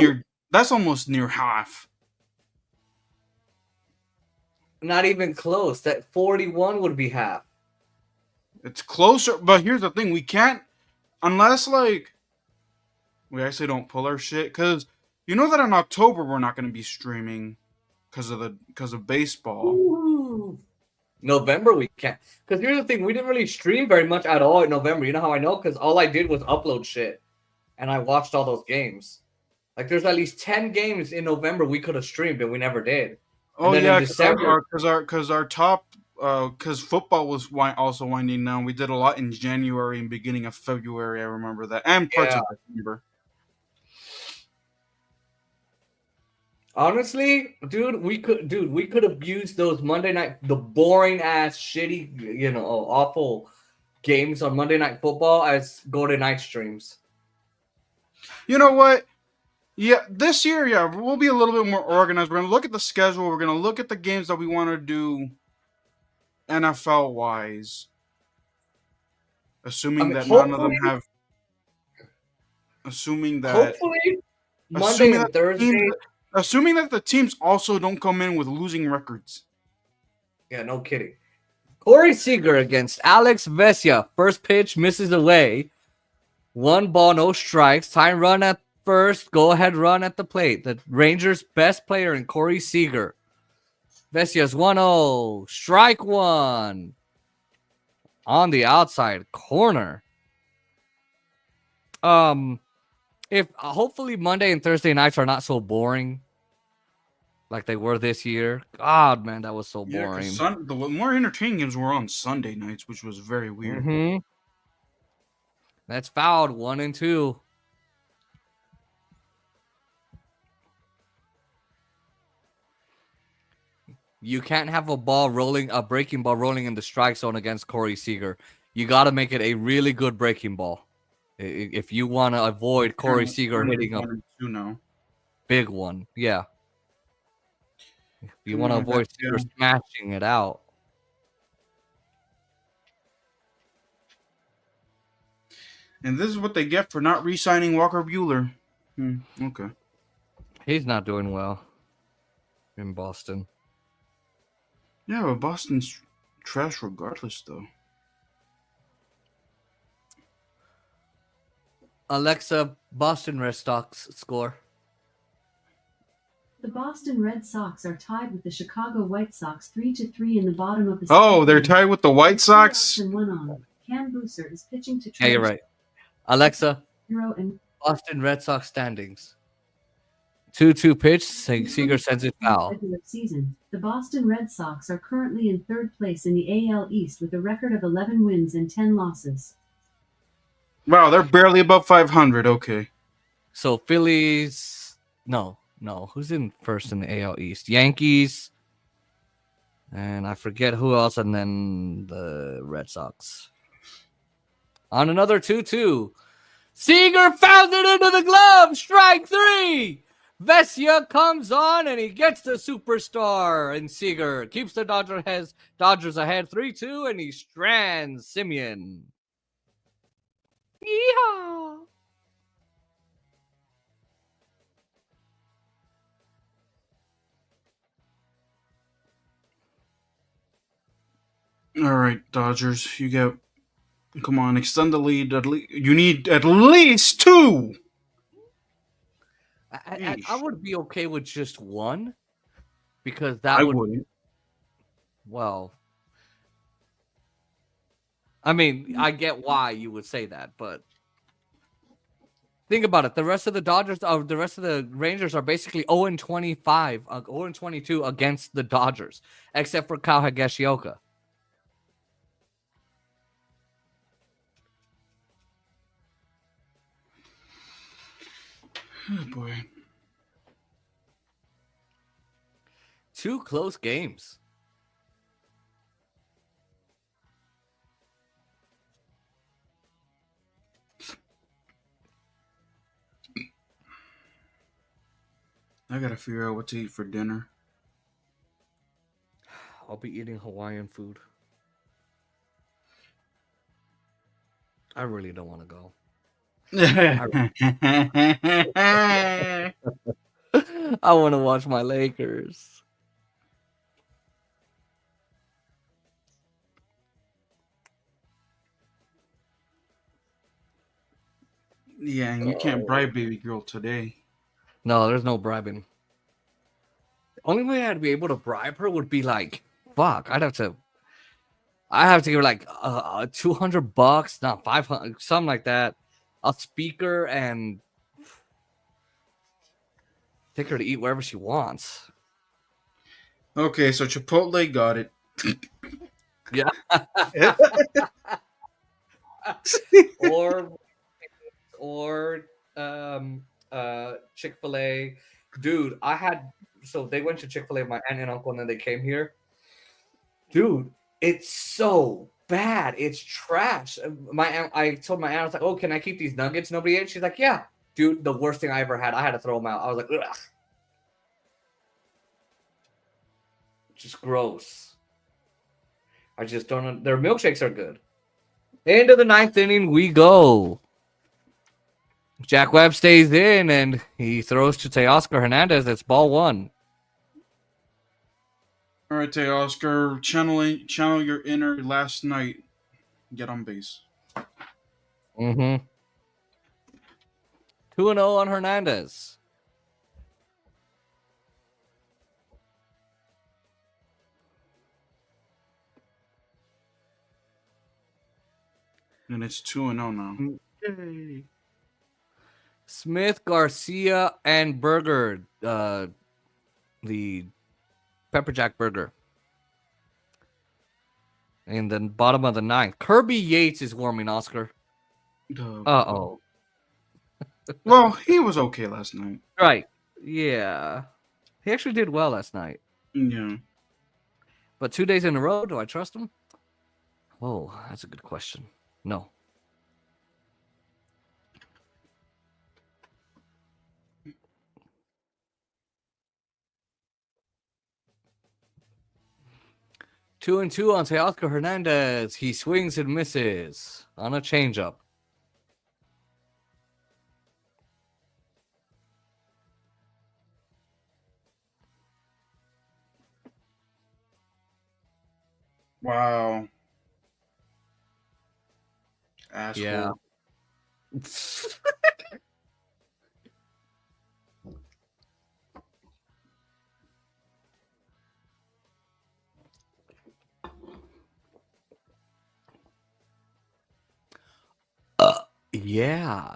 near half. Not even close. That 41 would be half. It's closer, but here's the thing: we can't, unless like we actually don't pull our shit. Because you know that in October we're not going to be streaming because of baseball. Ooh. November we can't. Because here's the thing: we didn't really stream very much at all in November. You know how I know? Because all I did was upload shit, and I watched all those games. Like there's at least 10 games in November we could have streamed, and we never did. Oh then yeah, in December, because our top. Because football was also winding down. We did a lot in January and beginning of February. I remember that, and parts of December. Honestly, we could have used those Monday night, the boring ass, shitty, awful games on Monday Night Football as Golden Night streams. You know what? Yeah, this year, we'll be a little bit more organized. We're gonna look at the schedule. We're gonna look at the games that we want to do. NFL wise, assuming that none of them have, Hopefully Monday and Thursday, assuming that the teams also don't come in with losing records. Yeah, no kidding. Corey Seager against Alex Vesia. First pitch misses away. 1 ball, no strikes. Time run at first. Go ahead run at the plate. The Rangers' best player in Corey Seager. Vesia's 1-0. Strike one. On the outside corner. If hopefully Monday and Thursday nights are not so boring like they were this year. God, man, that was so boring. Yeah, the more entertaining games were on Sunday nights, which was very weird. Mm-hmm. That's fouled. 1-2. You can't have a breaking ball rolling in the strike zone against Corey Seager. You got to make it a really good breaking ball if you want to avoid Corey Seager hitting a big one. Yeah. If you want to avoid Seager smashing it out. And this is what they get for not re-signing Walker Buehler. Okay. He's not doing well in Boston. Yeah, but Boston's trash regardless, though. Alexa, Boston Red Sox score. The Boston Red Sox are tied with the Chicago White Sox 3-3 in the bottom of the Oh, they're tied with the White Sox? And one on. Cam Booser is pitching to Yeah, you're right. Alexa, 0 and Boston Red Sox standings. 2-2 pitch. Seager sends it foul. Regular season, the Boston Red Sox are currently in third place in the AL East with a record of 11 wins and 10 losses. Wow, they're barely above 500. Okay. So Phillies, no. Who's in first in the AL East? Yankees, and I forget who else, and then the Red Sox. On another 2-2, Seager fouls it into the glove. Strike 3. Vesia comes on, and he gets the superstar. And Seager keeps the Dodgers ahead 3-2, and he strands Simeon. Yeehaw! All right, Dodgers, you get. Come on, extend the lead. You need at least 2. I would be okay with just 1 because I that would. wouldn't. Well, I mean, I get why you would say that, but think about it. The rest of the Rangers are basically 0-25, 0-22 against the Dodgers, except for Kyle Higashioka. Oh boy. 2 close games. I gotta figure out what to eat for dinner. I'll be eating Hawaiian food. I really don't want to go. I want to watch my Lakers. Yeah, and you can't bribe baby girl today. No, there's no bribing. The only way I'd be able to bribe her would be like, fuck, I have to give her like $200, not 500, something like that. A speaker and take her to eat wherever she wants. Okay, so Chipotle got it. Yeah. or Chick-fil-A. Dude, they went to Chick-fil-A, my aunt and uncle, and then they came here. Dude, it's so bad. It's trash. I told my aunt, I was like, oh, can I keep these nuggets? Nobody ate. She's like, yeah. Dude, the worst thing I ever had. I had to throw them out. I was like, ugh. Just gross. I just don't know. Their milkshakes are good. Into the 9th inning we go. Jack Webb stays in, and he throws to Teoscar Hernandez. It's ball 1. All right, Oscar, channel your inner last night. Get on base. 2-0 on Hernandez. And it's 2-0 now. Yay. Smith, Garcia, and Berger. The Pepper Jack Burger. In the bottom of the 9th. Kirby Yates is warming, Oscar. Uh-oh. Well, he was okay last night. Right. Yeah. He actually did well last night. Yeah. But 2 days in a row, do I trust him? Oh, that's a good question. No. Two and 2 on Teoscar Hernandez. He swings and misses on a changeup. Wow. Asshole. Yeah. Yeah.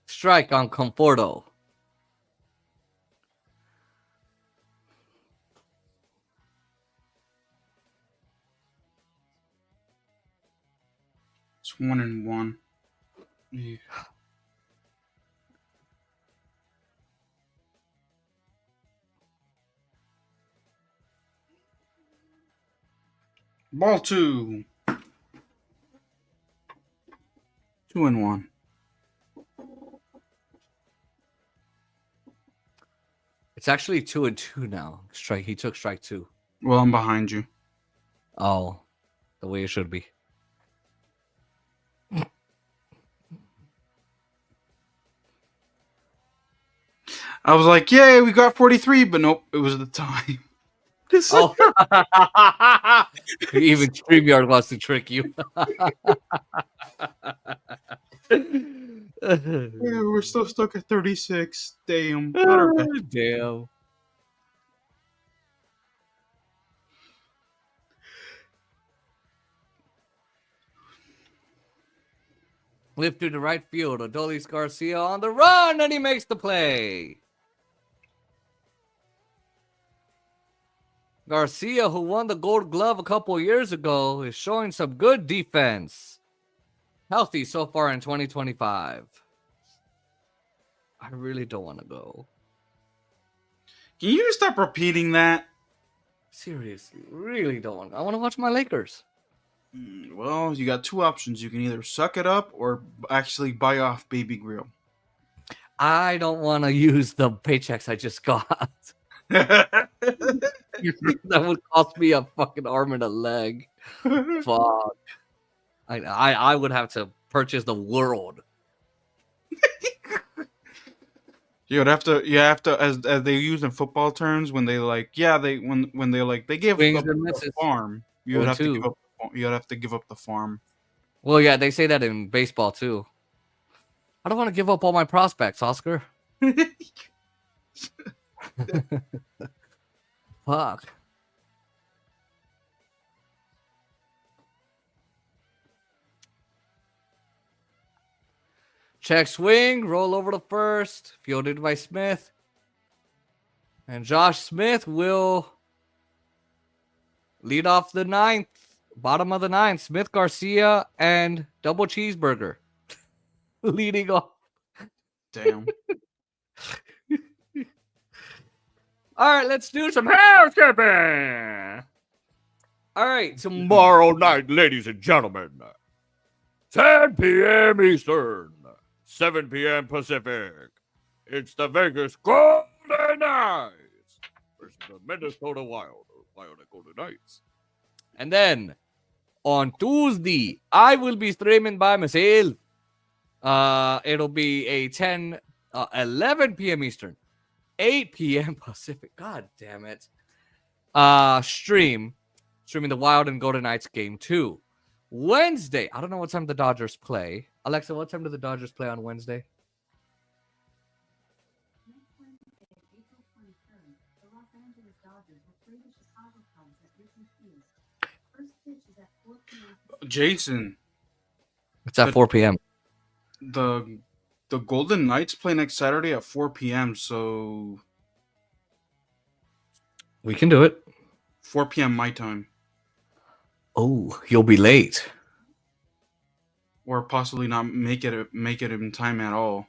Strike on Conforto. It's 1-1. Yeah. Ball 2. 2-1. It's actually 2-2 now. Strike. He took strike 2. Well, I'm behind you. Oh, the way it should be. I was like, yay, we got 43, but nope, it was the time. Oh, even StreamYard wants to trick you. Yeah, we're still stuck at 36. Damn. Not our best. Damn. Lifted to right field. Adolis Garcia on the run, and he makes the play. Garcia, who won the Gold Glove a couple years ago, is showing some good defense. Healthy so far in 2025. I really don't want to go. Can you stop repeating that? Seriously, really don't want to. I want to watch my Lakers. Well, you got two options. You can either suck it up or actually buy off Baby Grill. I don't want to use the paychecks I just got. That would cost me a fucking arm and a leg. Fuck. I would have to purchase the world. You have to as they use in football terms when they like when they like they give Swings up and the misses. farm. You would Or have two. to give up. You would have to give up the farm. Well, yeah, they say that in baseball too. I don't want to give up all my prospects, Oscar. Fuck. Check swing, roll over to first, fielded by Smith. And Josh Smith will lead off the ninth, bottom of the ninth. Smith, Garcia, and double cheeseburger leading off. Damn. All right, let's do some housekeeping. All right, Tomorrow night, ladies and gentlemen, 10 p.m. Eastern, 7 p.m. Pacific. It's the Vegas Golden Knights versus the Minnesota Wild at Golden Knights. And then on Tuesday, I will be streaming by myself. It'll be a 11 p.m. Eastern, 8 p.m. Pacific. God damn it. Streaming the Wild and Golden Knights game 2. Wednesday, I don't know what time the Dodgers play. Alexa, what time do the Dodgers play on Wednesday? Next Wednesday, April 23rd, the Los Angeles Dodgers will play the Chicago Cubs at Wrigley Field. First pitch is at 4 p.m. Jason, It's at 4 p.m. the Golden Knights play next Saturday at 4 p.m. So We can do it. 4 p.m. my time, Oh, you'll be late. or possibly not make it in time at all.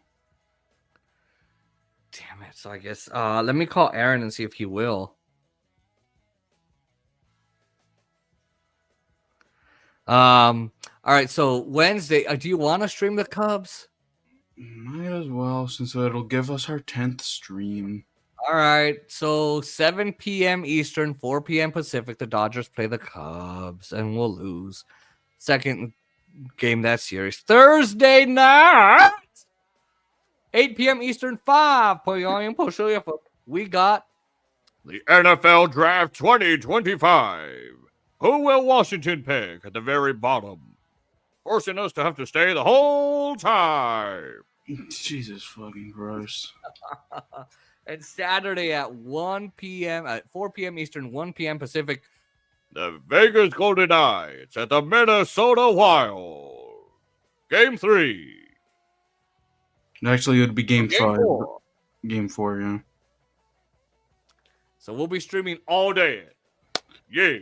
Damn it. So I guess let me call Aaron and see if he will. All right, so Wednesday, do you want to stream the Cubs? Might as well, since it'll give us our 10th stream. All right, so 7 p.m. Eastern, 4 p.m. Pacific, the Dodgers play the Cubs, and we'll lose. Second game that series. Thursday night, 8 p.m. Eastern, 5 p.m. Pacific. We got The NFL Draft 2025. Who will Washington pick at the very bottom? Forcing us to have to stay the whole time. Jesus fucking gross. and Saturday at 1 p.m. at 4 p.m. Eastern, 1 p.m. Pacific. The Vegas Golden Knights at the Minnesota Wild. Game 3. Actually, it would be Game 5. 4. Game 4, yeah. So we'll be streaming all day. Yeah.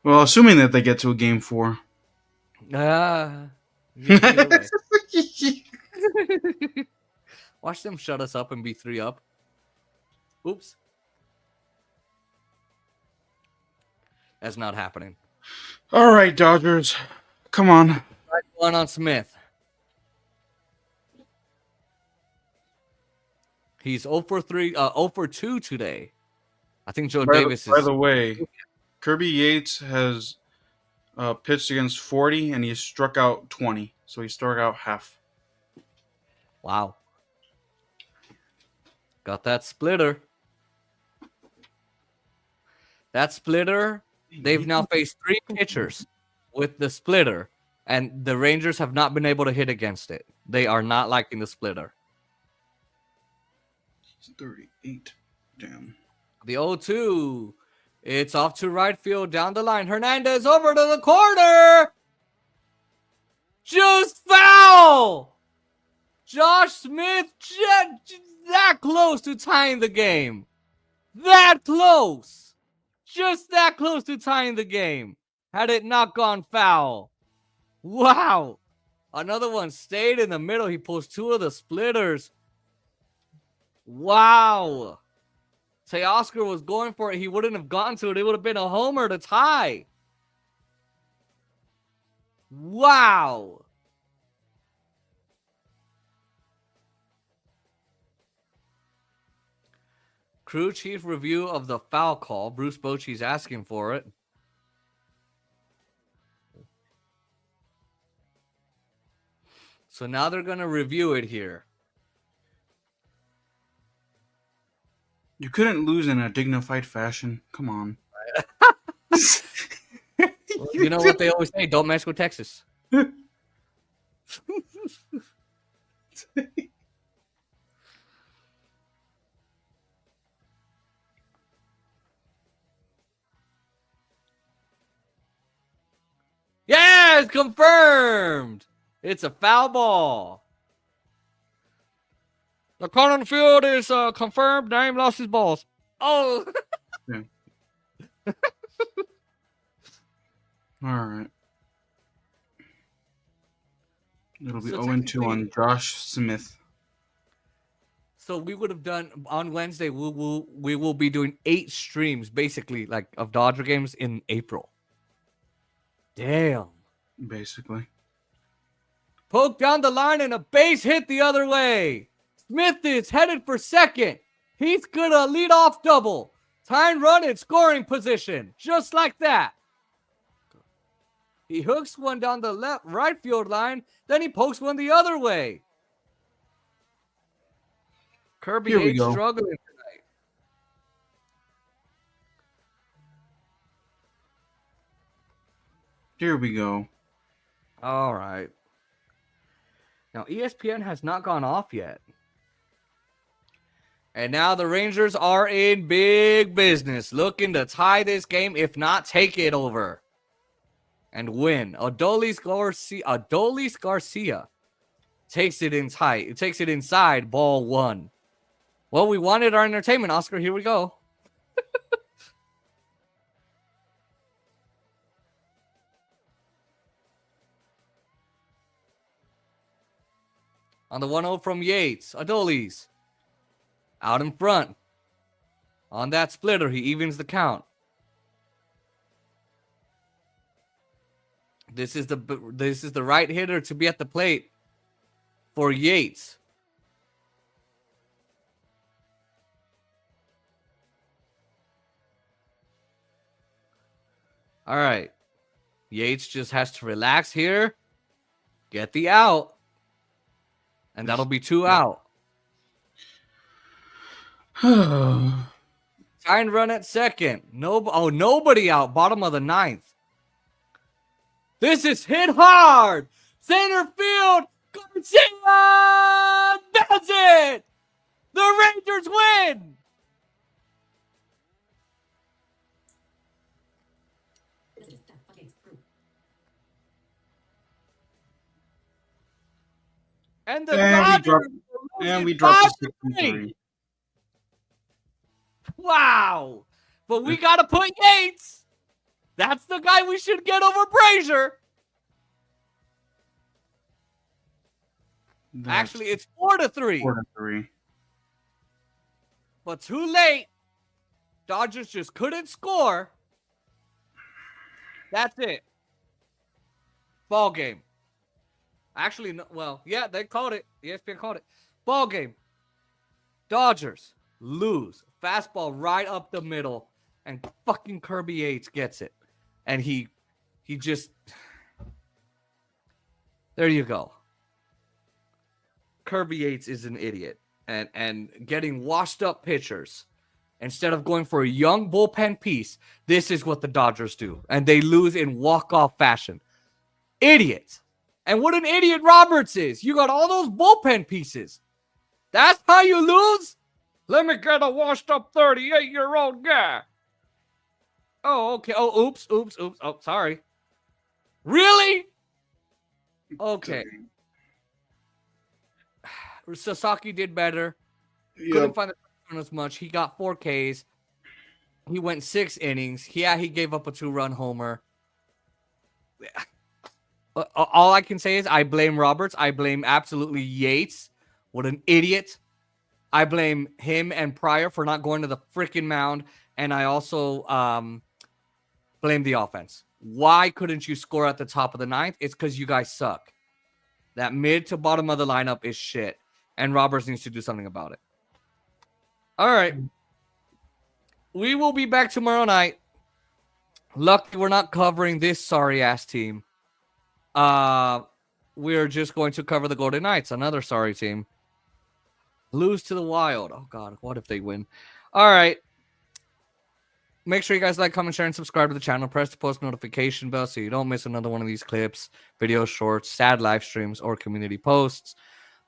Well, assuming that they get to a Game 4. Either way. Watch them shut us up and be 3 up. Oops. That's not happening. All right, Dodgers. Come on. One on Smith. He's 0 for 2 today. I think Joe Davis By is. the way, Kirby Yates has pitched against 40, and he struck out 20. So he struck out half. Wow. Got that splitter. That splitter, they've now faced 3 pitchers with the splitter, and the Rangers have not been able to hit against it. They are not liking the splitter. He's 38. Damn. The 0-2. It's off to right field down the line. Hernandez over to the corner. Just foul. Josh Smith that close to tying the game. That close. Just that close to tying the game. Had it not gone foul. Wow. Another one stayed in the middle. He pulls 2 of the splitters. Wow. Teoscar was going for it. He wouldn't have gotten to it. It would have been a homer to tie. Wow. Crew chief review of the foul call. Bruce Bochy's asking for it. So now they're going to review it here. You couldn't lose in a dignified fashion. Come on. You know what they always say? Don't mess with Texas. Yes, confirmed. It's a foul ball. The call on the field is confirmed. Dame lost his balls. Oh. Yeah. All right. It'll be So 0-2 on Josh Smith. So we would have done on Wednesday. We will be doing 8 streams, basically, like of Dodger games in April. Damn. Basically. Poke down the line and a base hit the other way. Smith is headed for second. He's gonna lead off double. Tying run in scoring position, just like that. He hooks one down the right field line, then he pokes one the other way. Kirby Here we Yates go. struggling tonight. Here we go. All right. Now, ESPN has not gone off yet. And now the Rangers are in big business, looking to tie this game, if not take it over and win. Adolis Garcia takes it in tight. It takes it inside, ball 1. Well, we wanted our entertainment, Oscar. Here we go. On the 1-0 from Yates, Adolis out in front. On that splitter, he evens the count. This is the right hitter to be at the plate for Yates. All right. Yates just has to relax here, get the out, and that'll be 2 out. Tying run at second. Nobody out. Bottom of the 9th. This is hit hard. Center field. Garcia does it. The Rangers win. And the And we Dodgers dropped- are And losing we dropped 5 to to 3. 6-3. Wow. But we got to put Yates. That's the guy we should get over Brazier. Actually, it's 4 to 3. 4-3. But too late. Dodgers just couldn't score. That's it. Ball game. Actually, no, well, yeah, they called it. ESPN called it. Ball game. Dodgers lose. Fastball right up the middle. And fucking Kirby Yates gets it. And he just... There you go. Kirby Yates is an idiot. And getting washed up pitchers instead of going for a young bullpen piece, this is what the Dodgers do. And they lose in walk-off fashion. Idiot. And what an idiot Roberts is. You got all those bullpen pieces. That's how you lose? Let me get a washed-up 38-year-old guy. Oh, okay. Oh, oops. Oh, sorry. Really? Okay. Sasaki did better. Couldn't find the run as much. He got 4 Ks. He went 6 innings. Yeah, he gave up a 2-run homer. All I can say is I blame Roberts. I blame absolutely Yates. What an idiot. I blame him and Pryor for not going to the freaking mound. And I also blame the offense. Why couldn't you score at the top of the 9th? It's because you guys suck. That mid to bottom of the lineup is shit. And Roberts needs to do something about it. All right. We will be back tomorrow night. Luckily, we're not covering this sorry-ass team. We're just going to cover the Golden Knights, another sorry team. Lose to the Wild. Oh, God. What if they win? All right. Make sure you guys like, comment, share, and subscribe to the channel. Press the post notification bell so you don't miss another one of these clips, videos, shorts, sad live streams, or community posts.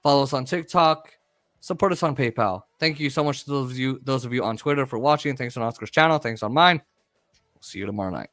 Follow us on TikTok. Support us on PayPal. Thank you so much to those of you on Twitter for watching. Thanks on Oscar's channel. Thanks on mine. We'll see you tomorrow night.